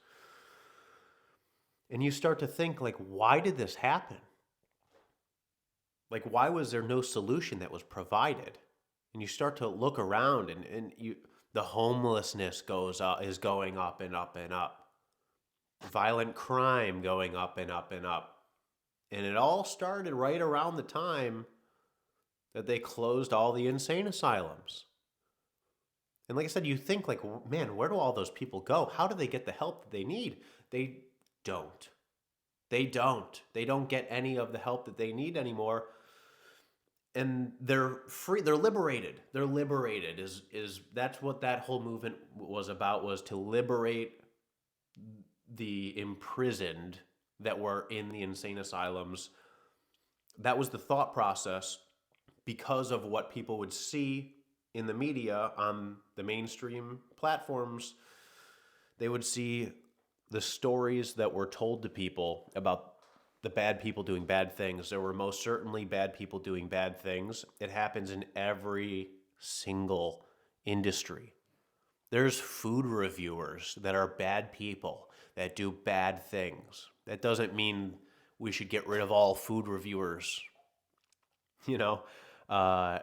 And you start to think, like, why did this happen? Like, why was there no solution that was provided? And you start to look around, and the homelessness is going up and up and up. Violent crime going up and up and up. And it all started right around the time that they closed all the insane asylums. And like I said, you think like, man, where do all those people go? How do they get the help that they need? They don't. They don't get any of the help that they need anymore. And they're free. They're liberated. Is that's what that whole movement was about, was to liberate the imprisoned that were in the insane asylums. That was the thought process because of what people would see in the media on the mainstream platforms. They would see the stories that were told to people about the bad people doing bad things. There were most certainly bad people doing bad things. It happens in every single industry. There's food reviewers that are bad people that do bad things. That doesn't mean we should get rid of all food reviewers. I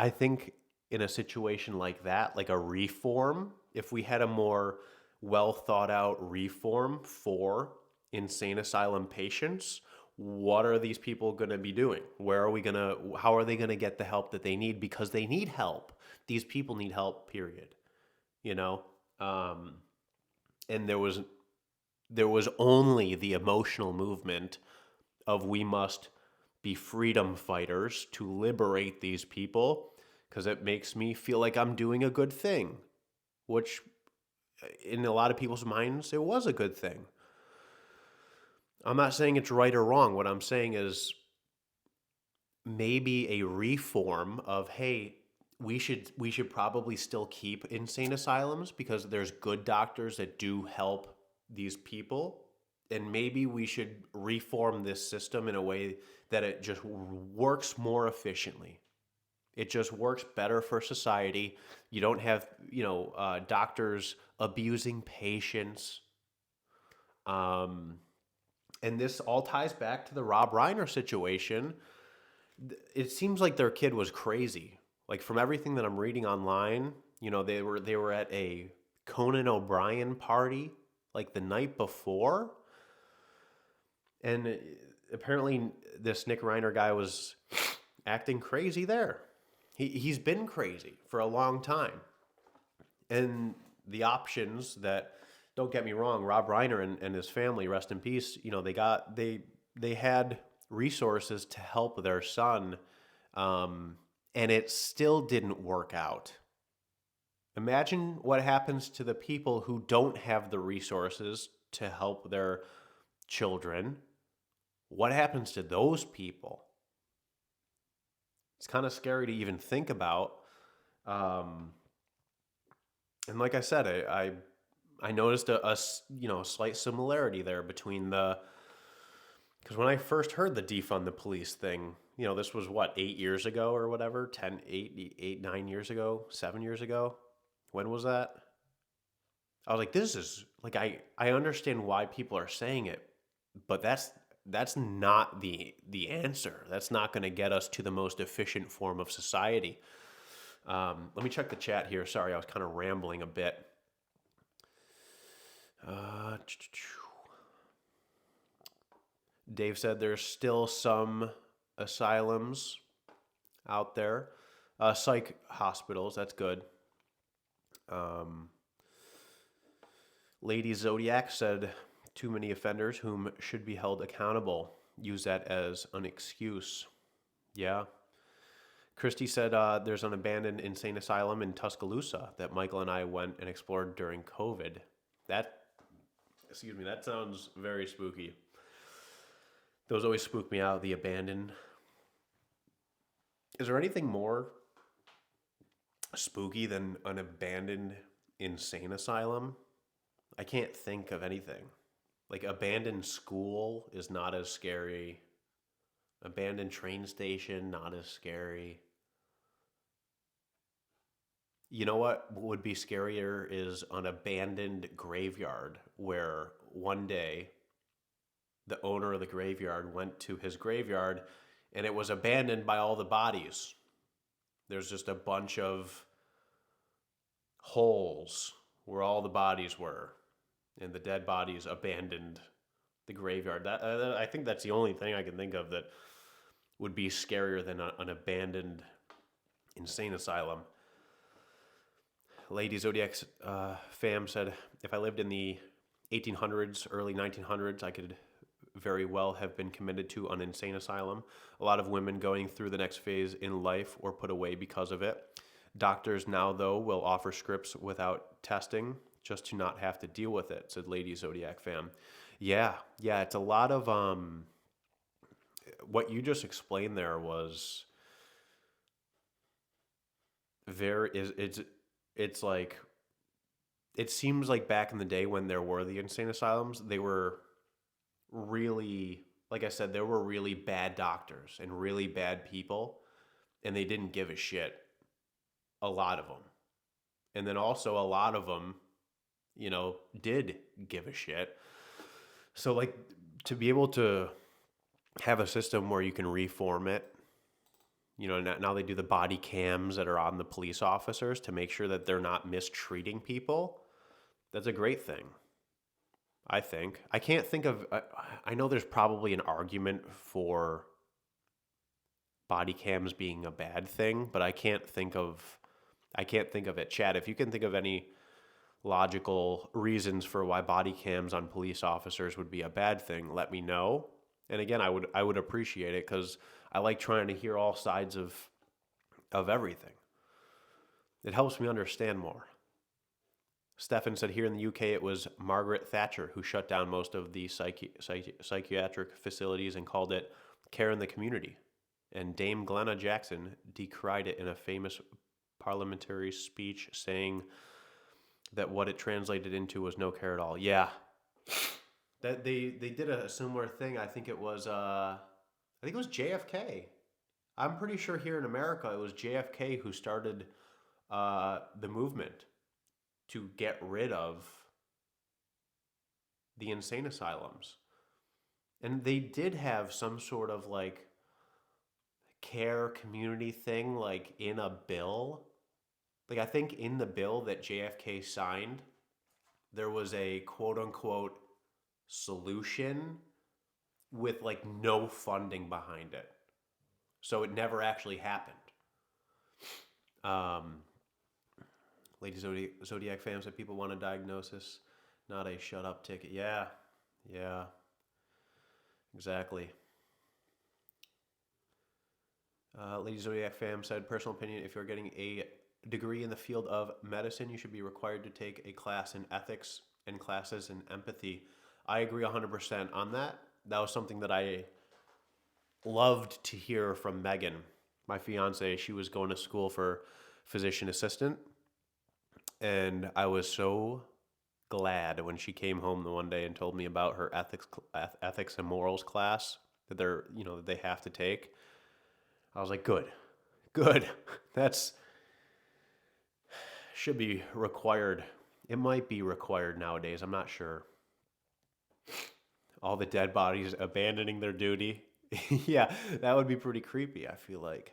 think in a situation like that, like a reform, if we had a more well thought out reform for insane asylum patients, what are these people going to be doing? How are they going to get the help that they need? Because they need help. These people need help, period. And there was only the emotional movement of we must be freedom fighters to liberate these people because it makes me feel like I'm doing a good thing, which in a lot of people's minds, it was a good thing. I'm not saying it's right or wrong. What I'm saying is maybe a reform of, hey, we should probably still keep insane asylums because there's good doctors that do help these people. And maybe we should reform this system in a way that it just works more efficiently. It just works better for society. You don't have, doctors abusing patients. And this all ties back to the Rob Reiner situation. It seems like their kid was crazy. Like from everything that I'm reading online, they were at a Conan O'Brien party like the night before. And apparently this Nick Reiner guy was acting crazy there. He's been crazy for a long time. And the options that, don't get me wrong, Rob Reiner and his family, rest in peace, they had resources to help their son, and it still didn't work out. Imagine what happens to the people who don't have the resources to help their children. What happens to those people? It's kind of scary to even think about. Um, and like I said, I noticed a slight similarity there between because when I first heard the defund the police thing, this was what, 8 years ago or whatever, 9 years ago, 7 years ago. When was that? I was like, this is like, I understand why people are saying it, but that's not the answer. That's not going to get us to the most efficient form of society. Let me check the chat here. Sorry, I was kind of rambling a bit. Dave said there's still some asylums out there, psych hospitals. That's good. Lady Zodiac said too many offenders whom should be held accountable. Use that as an excuse. Yeah. Christy said there's an abandoned insane asylum in Tuscaloosa that Michael and I went and explored during COVID. That sounds very spooky. Those always spook me out, the abandoned. Is there anything more spooky than an abandoned insane asylum? I can't think of anything. Like, abandoned school is not as scary. Abandoned train station, not as scary. You know what would be scarier is an abandoned graveyard where one day the owner of the graveyard went to his graveyard and it was abandoned by all the bodies. There's just a bunch of holes where all the bodies were, and the dead bodies abandoned the graveyard. I think that's the only thing I can think of that would be scarier than an abandoned insane asylum. Lady Zodiac fam said, if I lived in the 1800s, early 1900s, I could very well have been committed to an insane asylum. A lot of women going through the next phase in life or put away because of it. Doctors now, though, will offer scripts without testing just to not have to deal with it, said Lady Zodiac fam. Yeah, it's a lot of what you just explained there was it's like, it seems like back in the day when there were the insane asylums, they were really, like I said, there were really bad doctors and really bad people, and they didn't give a shit. A lot of them. And then also a lot of them, did give a shit. So, like, to be able to have a system where you can reform it, now they do the body cams that are on the police officers to make sure that they're not mistreating people. That's a great thing, I think. I can't think of, I know there's probably an argument for body cams being a bad thing, but I can't think of it. Chad, if you can think of any logical reasons for why body cams on police officers would be a bad thing, let me know. And again, I would appreciate it, because I like trying to hear all sides of everything. It helps me understand more. Stefan said here in the UK it was Margaret Thatcher who shut down most of the psychiatric facilities and called it care in the community. And Dame Glenna Jackson decried it in a famous parliamentary speech, saying that what it translated into was no care at all. Yeah. That they did a similar thing. I think it was JFK. I'm pretty sure here in America it was JFK who started the movement to get rid of the insane asylums. And they did have some sort of like care community thing, like in a bill. Like, I think in the bill that JFK signed, there was a quote unquote solution with like no funding behind it. So it never actually happened. Um, Lady Zodiac fam said people want a diagnosis, not a shut up ticket. Yeah, yeah, exactly. Lady Zodiac fam said, personal opinion, if you're getting a degree in the field of medicine, you should be required to take a class in ethics and classes in empathy. I agree 100% on that. That was something that I loved to hear from Megan, my fiance. She was going to school for physician assistant, and I was so glad when she came home the one day and told me about her ethics and morals class that that they have to take. I was like, good, good. That's should be required. It might be required nowadays. I'm not sure. All the dead bodies abandoning their duty. Yeah, that would be pretty creepy, I feel like.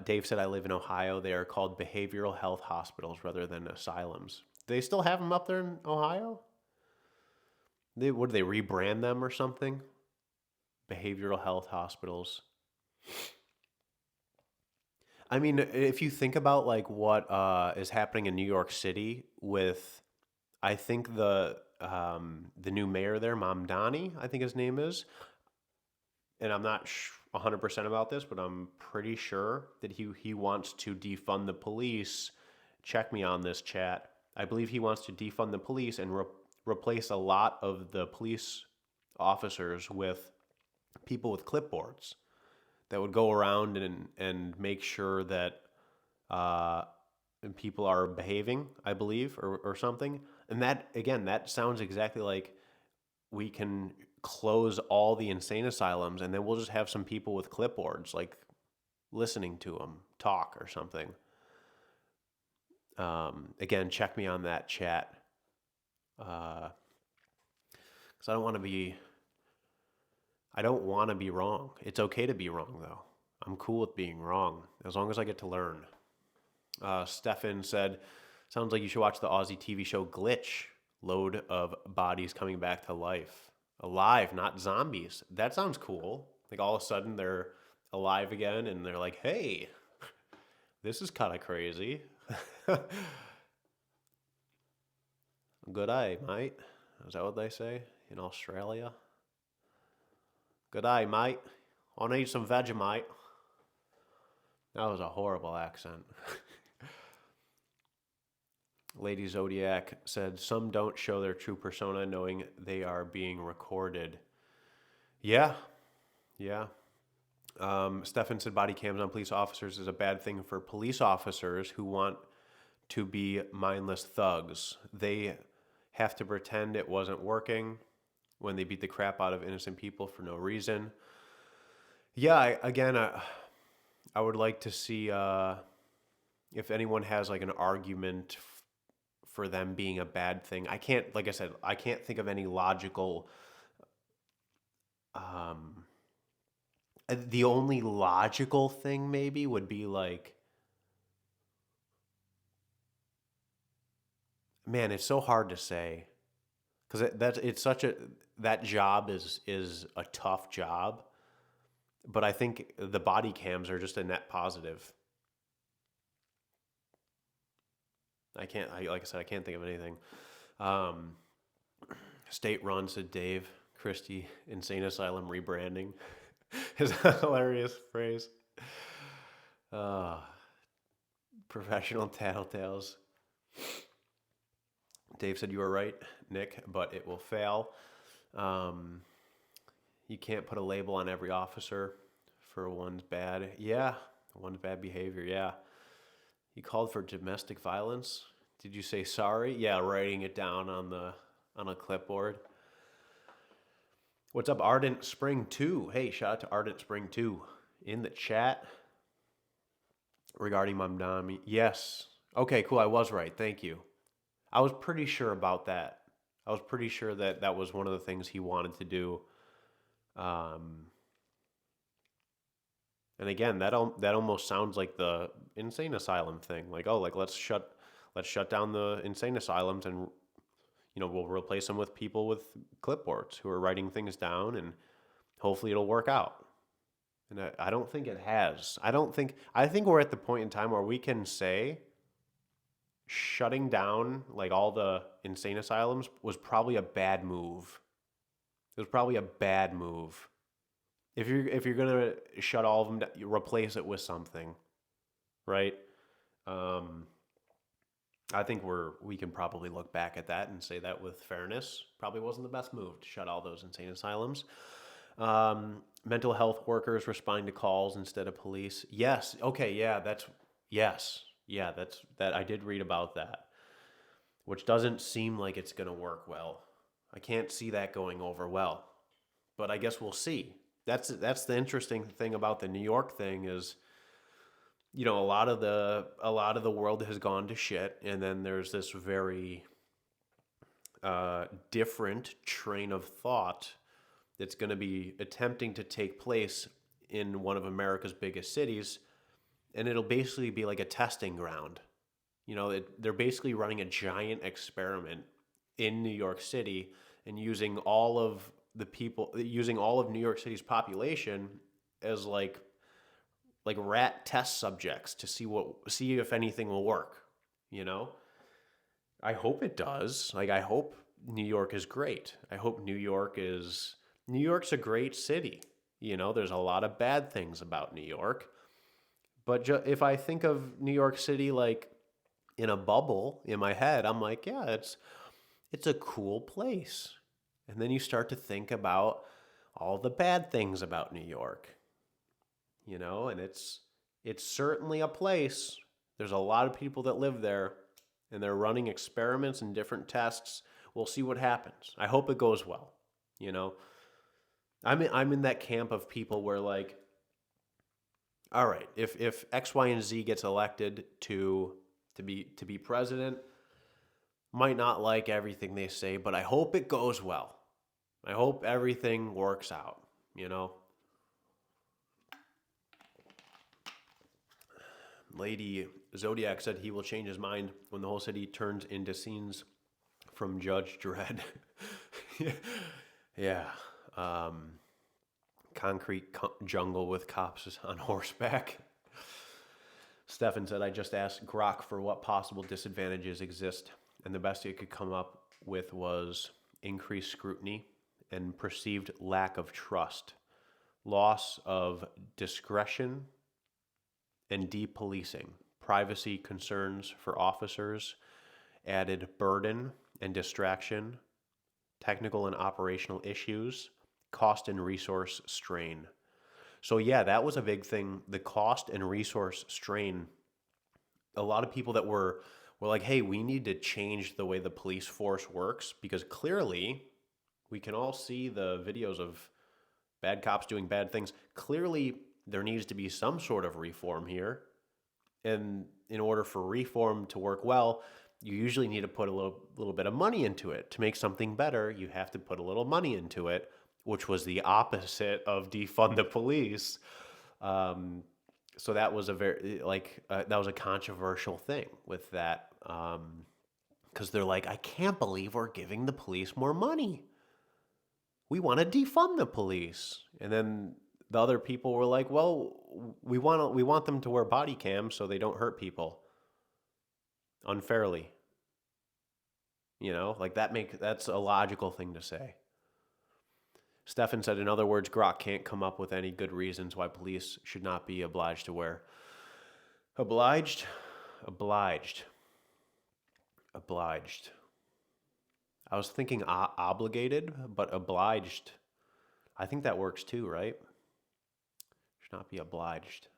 Dave said, I live in Ohio. They are called behavioral health hospitals rather than asylums. Do they still have them up there in Ohio? Would they rebrand them or something? Behavioral health hospitals. I mean, if you think about like what is happening in New York City with, I think the new mayor there, Mamdani, I think his name is, and I'm not 100% about this, but I'm pretty sure that he wants to defund the police. Check me on this, chat. I believe he wants to defund the police and replace a lot of the police officers with people with clipboards that would go around and make sure that uh, people are behaving, I believe, or something. And that, again, that sounds exactly like we can close all the insane asylums and then we'll just have some people with clipboards, like listening to them talk or something. Again, check me on that, chat. Because I don't want to be wrong. It's okay to be wrong, though. I'm cool with being wrong as long as I get to learn. Stefan said, sounds like you should watch the Aussie TV show Glitch. Load of bodies coming back to life. Alive, not zombies. That sounds cool. Like all of a sudden they're alive again and they're like, hey, this is kind of crazy. Good eye, mate. Is that what they say in Australia? Good eye, mate. I need some Vegemite. That was a horrible accent. Lady Zodiac said, some don't show their true persona knowing they are being recorded. Yeah. Yeah. Stefan said body cams on police officers is a bad thing for police officers who want to be mindless thugs. They have to pretend it wasn't working when they beat the crap out of innocent people for no reason. Yeah, I would like to see if anyone has like an argument for them being a bad thing. I can't, like I said, I can't think of any logical. The only logical thing maybe would be like, man, it's so hard to say because it's such a that job is a tough job, but I think the body cams are just a net positive. Like I said, I can't think of anything. Um, State run, said Dave Christie. Insane asylum rebranding is a hilarious phrase. Uh, Professional tattletales. Dave said you were right, Nick, but it will fail. You can't put a label on every officer for one's bad. Yeah, one's bad behavior. Yeah. He called for domestic violence. Did you say sorry? Yeah, writing it down on a clipboard. What's up, Ardent Spring 2? Hey, shout out to Ardent Spring 2 in the chat regarding Mamdani. Yes. Okay, cool. I was right. Thank you. I was pretty sure about that. I was pretty sure that that was one of the things he wanted to do. And again, that almost sounds like the insane asylum thing. Like, oh, like let's shut down the insane asylums and we'll replace them with people with clipboards who are writing things down, and hopefully it'll work out. And I don't think it has. I think we're at the point in time where we can say shutting down like all the insane asylums was probably a bad move. It was probably a bad move. If you're gonna shut all of them down, you replace it with something, right? Um, I think we can probably look back at that and say that with fairness, probably wasn't the best move to shut all those insane asylums. Mental health workers responding to calls instead of police. Yes. Okay. Yeah. Yes. Yeah. That I did read about that, which doesn't seem like it's going to work well. I can't see that going over well, but I guess we'll see. That's the interesting thing about the New York thing is, a lot of the world has gone to shit, and then there's this very different train of thought that's going to be attempting to take place in one of America's biggest cities, and it'll basically be like a testing ground. They're basically running a giant experiment in New York City and using all of New York City's population as like rat test subjects to see if anything will work, you know? I hope it does. Like I hope New York is great. I hope New York's a great city. There's a lot of bad things about New York. But if I think of New York City like in a bubble in my head, I'm like, yeah, it's a cool place. And then you start to think about all the bad things about New York. And it's certainly a place. There's a lot of people that live there, and they're running experiments and different tests. We'll see what happens. I hope it goes well. I'm in that camp of people where like, all right, if X, Y, and Z gets elected to be president, might not like everything they say, but I hope it goes well. I hope everything works out. Lady Zodiac said he will change his mind when the whole city turns into scenes from Judge Dredd. Yeah. Concrete jungle with cops on horseback. Stefan said, I just asked Grok for what possible disadvantages exist, and the best it could come up with was increased scrutiny and perceived lack of trust, loss of discretion, and depolicing, privacy concerns for officers, added burden and distraction, technical and operational issues, cost and resource strain. So yeah, that was a big thing. The cost and resource strain. A lot of people that were like, hey, we need to change the way the police force works because clearly we can all see the videos of bad cops doing bad things. Clearly there needs to be some sort of reform here. And in order for reform to work well, you usually need to put a little bit of money into it. To make something better, you have to put a little money into it, which was the opposite of defund the police. So that was that was a controversial thing with that, because they're like, I can't believe we're giving the police more money. We want to defund the police, and then the other people were like, well, we want them to wear body cams so they don't hurt people unfairly. That's a logical thing to say. Stefan said, in other words, Grok can't come up with any good reasons why police should not be obliged to wear. Obliged. I was thinking obligated, but obliged. I think that works too, right? Should not be obliged.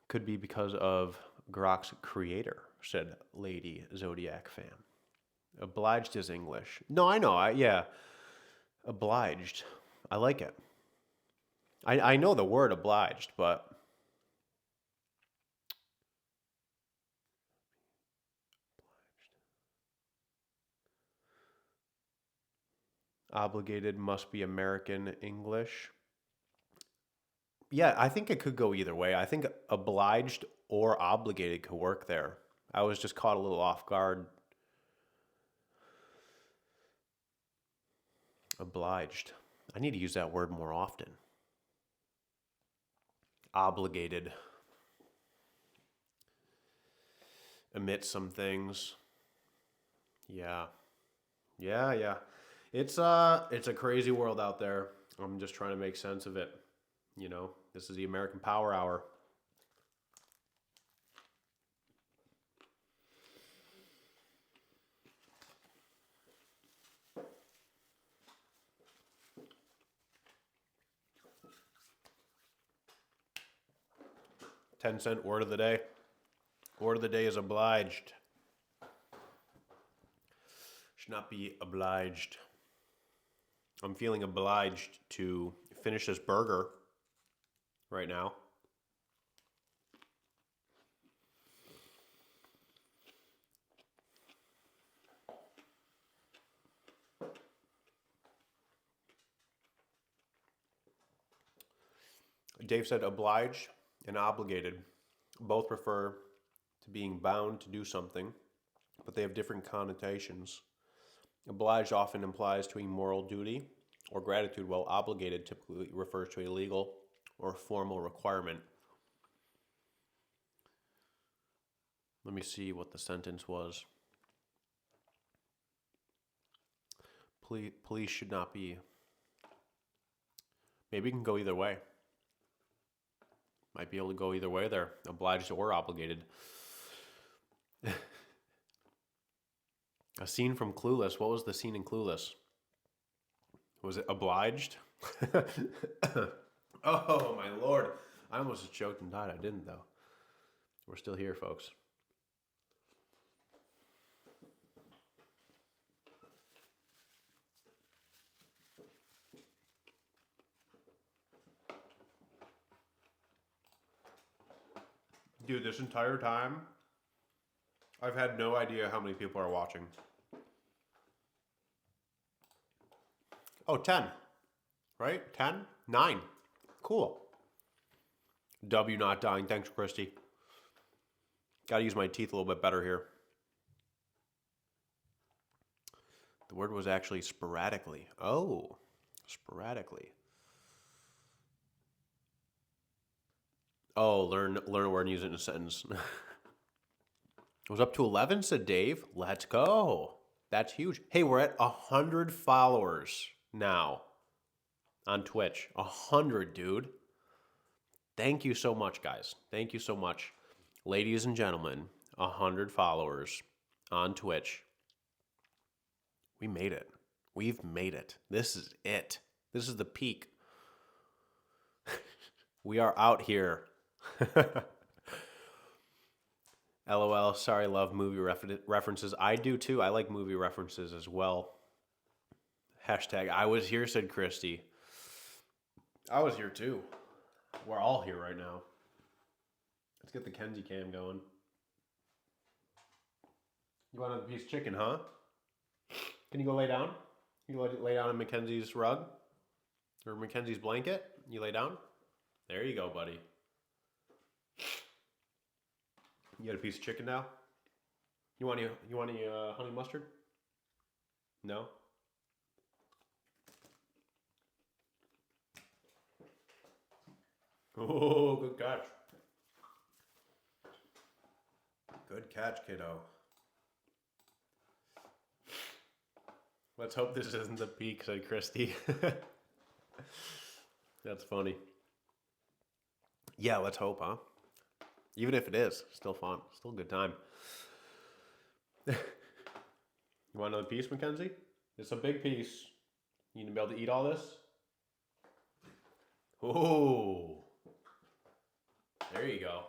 Could be because of Grok's creator, said Lady Zodiac fan. Obliged is English. No, I know. Yeah. Obliged. I like it. I know the word obliged, but obligated must be American English. Yeah, I think it could go either way. I think obliged or obligated could work there. I was just caught a little off guard. Obliged. I need to use that word more often. Obligated. Omit some things. Yeah. Yeah. It's a crazy world out there. I'm just trying to make sense of it. You know, this is the American Power Hour. $0.10 word of the day. Word of the day is obliged. Should not be obliged. I'm feeling obliged to finish this burger right now. Dave said obliged and obligated both refer to being bound to do something, but they have different connotations. Obliged often implies to a moral duty or gratitude, while obligated typically refers to a legal or formal requirement. Let me see what the sentence was. Police should not be. Maybe it can go either way. Might be able to go either way there, obliged or obligated. A scene from Clueless. What was the scene in Clueless? Was it obliged? Oh, my Lord. I almost just choked and died. I didn't, though. We're still here, folks. Dude, this entire time, I've had no idea how many people are watching. Oh, 10. Right? 10? 9. Cool. W not dying. Thanks, Christy. Gotta use my teeth a little bit better here. The word was actually sporadically. Oh, sporadically. Oh, learn a word and use it in a sentence. It was up to 11, said Dave. Let's go. That's huge. Hey, we're at 100 followers now on Twitch. 100, dude. Thank you so much, guys. Thank you so much. Ladies and gentlemen, 100 followers on Twitch. We made it. We've made it. This is it. This is the peak. We are out here. LOL, sorry, love movie references. I do too. I like movie references as well. Hashtag I was here, said Christy. I was here too. We're all here right now. Let's get the Kenzie cam going. You want another piece of chicken, huh? Can you go lay down? You lay down in Mackenzie's rug? Or Mackenzie's blanket? You lay down? There you go, buddy. You got a piece of chicken now? You want any honey mustard? No? Oh, good catch. Good catch, kiddo. Let's hope this isn't the peak, said Christy. That's funny. Yeah, let's hope, huh? Even if it is, still fun. Still a good time. You want another piece, Mackenzie? It's a big piece. You gonna be able to eat all this? Oh. There you go.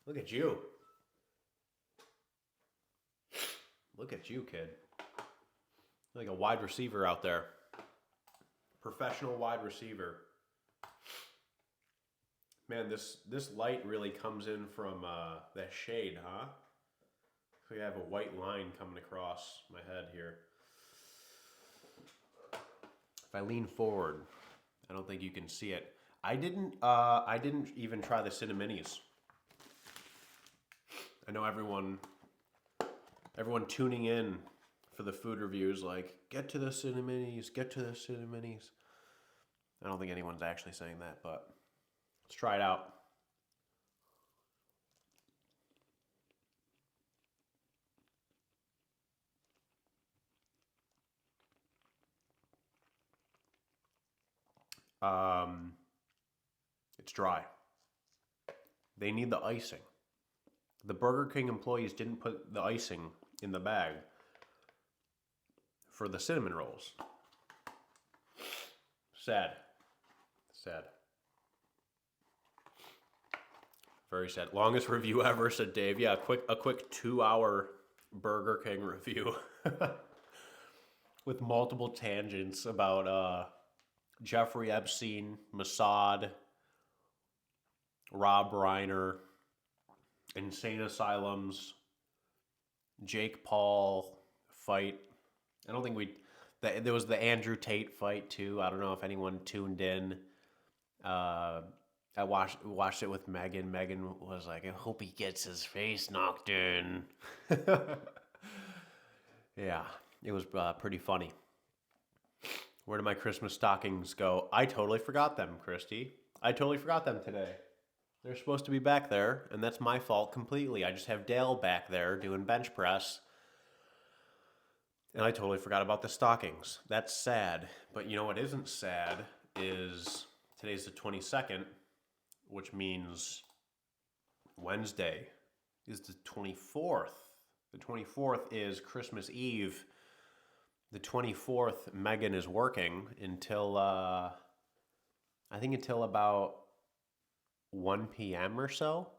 Look at you. Look at you, kid. You're like a wide receiver out there. Professional wide receiver. Man, this light really comes in from that shade, huh? So we have a white line coming across my head here. If I lean forward, I don't think you can see it. I didn't even try the Cineminis. I know everyone Everyone tuning in for the food reviews, like, get to the Cineminis, get to the Cineminis. I don't think anyone's actually saying that, but let's try it out. It's dry. They need the icing. The Burger King employees didn't put the icing in the bag for the cinnamon rolls. Sad. Sad. Very sad. Longest review ever, said Dave. Yeah, a quick 2-hour Burger King review with multiple tangents about Jeffrey Epstein, Mossad, Rob Reiner, insane asylums, Jake Paul fight. I don't think there was the Andrew Tate fight too. I don't know if anyone tuned in. I watched it with Megan. Megan was like, I hope he gets his face knocked in. Yeah, it was pretty funny. Where did my Christmas stockings go? I totally forgot them, Christy. I totally forgot them today. They're supposed to be back there, and that's my fault completely. I just have Dale back there doing bench press, and I totally forgot about the stockings. That's sad. But you know what isn't sad is today's the 22nd, which means Wednesday is the 24th. The 24th is Christmas Eve. The 24th, Megan is working until, I think until about 1 p.m. or so.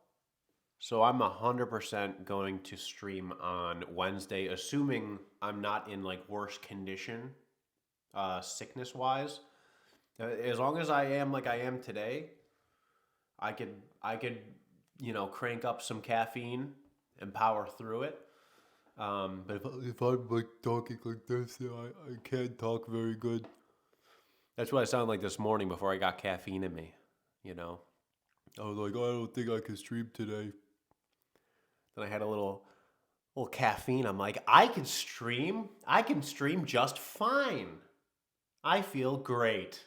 So I'm 100% going to stream on Wednesday, assuming I'm not in like worse condition, sickness-wise. As long as I am like I am today, I could, crank up some caffeine and power through it. But if I'm like talking like this, I can't talk very good. That's what I sounded like this morning before I got caffeine in me, I was like, I don't think I can stream today. Then I had a little caffeine. I'm like, I can stream just fine. I feel great.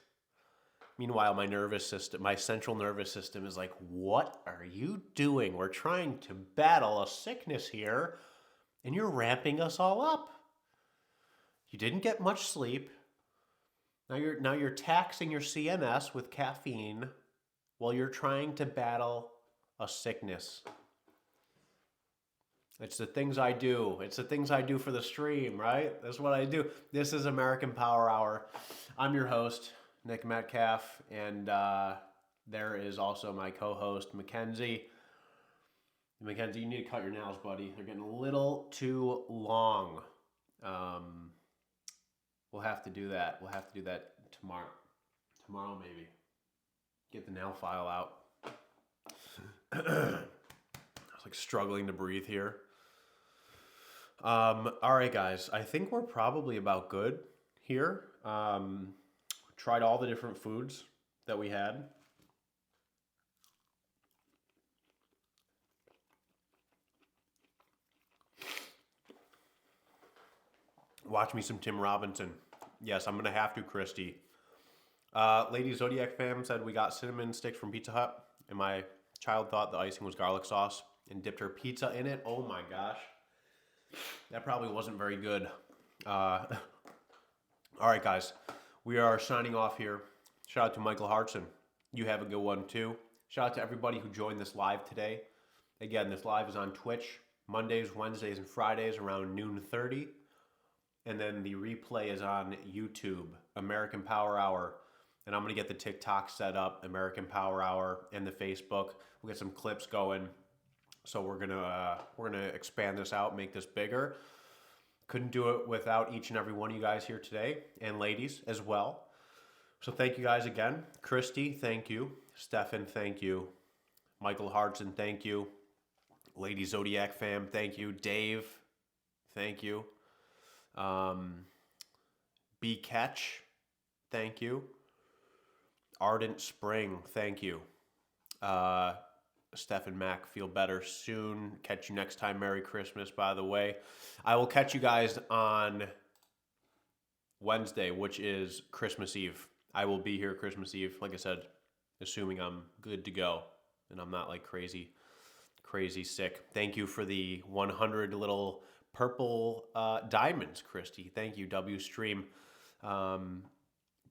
Meanwhile, my central nervous system is like, what are you doing? We're trying to battle a sickness here, and you're ramping us all up. You didn't get much sleep. Now you're taxing your CNS with caffeine while you're trying to battle a sickness. It's the things I do. It's the things I do for the stream, right? That's what I do. This is American Power Hour. I'm your host, Nick Metcalf, and there is also my co-host, Mackenzie. Mackenzie, you need to cut your nails, buddy. They're getting a little too long. We'll have to do that. We'll have to do that tomorrow. Tomorrow, maybe. Get the nail file out. I was like struggling to breathe here. All right, guys. I think we're probably about good here. Tried all the different foods that we had. Watch me some Tim Robinson. Yes, I'm going to have to, Christy. Lady Zodiac fam said we got cinnamon sticks from Pizza Hut, and my child thought the icing was garlic sauce and dipped her pizza in it. Oh my gosh. That probably wasn't very good. All right, guys. We are signing off here. Shout out to Michael Hartson. You have a good one, too. Shout out to everybody who joined this live today. Again, this live is on Twitch, Mondays, Wednesdays, and Fridays around noon 30. And then the replay is on YouTube, American Power Hour. And I'm going to get the TikTok set up, American Power Hour, and the Facebook. We'll get some clips going. So we're gonna expand this out, make this bigger. Couldn't do it without each and every one of you guys here today, and ladies as well. So thank you guys again. Christy, thank you. Stefan, thank you. Michael Hartson, thank you. Lady Zodiac fam, thank you. Dave, thank you. B Catch, thank you. Ardent Spring, thank you. Steph and Mac feel better soon. Catch you next time. Merry Christmas, by the way. I will catch you guys on Wednesday, which is Christmas Eve. I will be here Christmas Eve, like I said, assuming I'm good to go and I'm not like crazy sick. Thank you for the 100 little purple diamonds, Christy. Thank you, W Stream.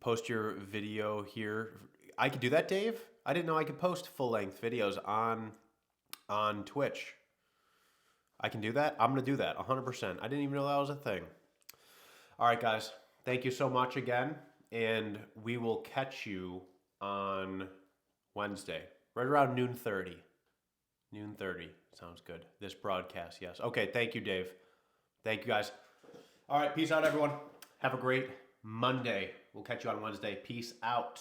Post your video here. I could do that, Dave? I didn't know I could post full-length videos on Twitch. I can do that? I'm going to do that 100%. I didn't even know that was a thing. All right, guys. Thank you so much again, and we will catch you on Wednesday, right around noon 30. Noon 30. Sounds good. This broadcast, yes. Okay, thank you, Dave. Thank you, guys. All right, peace out, everyone. Have a great Monday. We'll catch you on Wednesday. Peace out.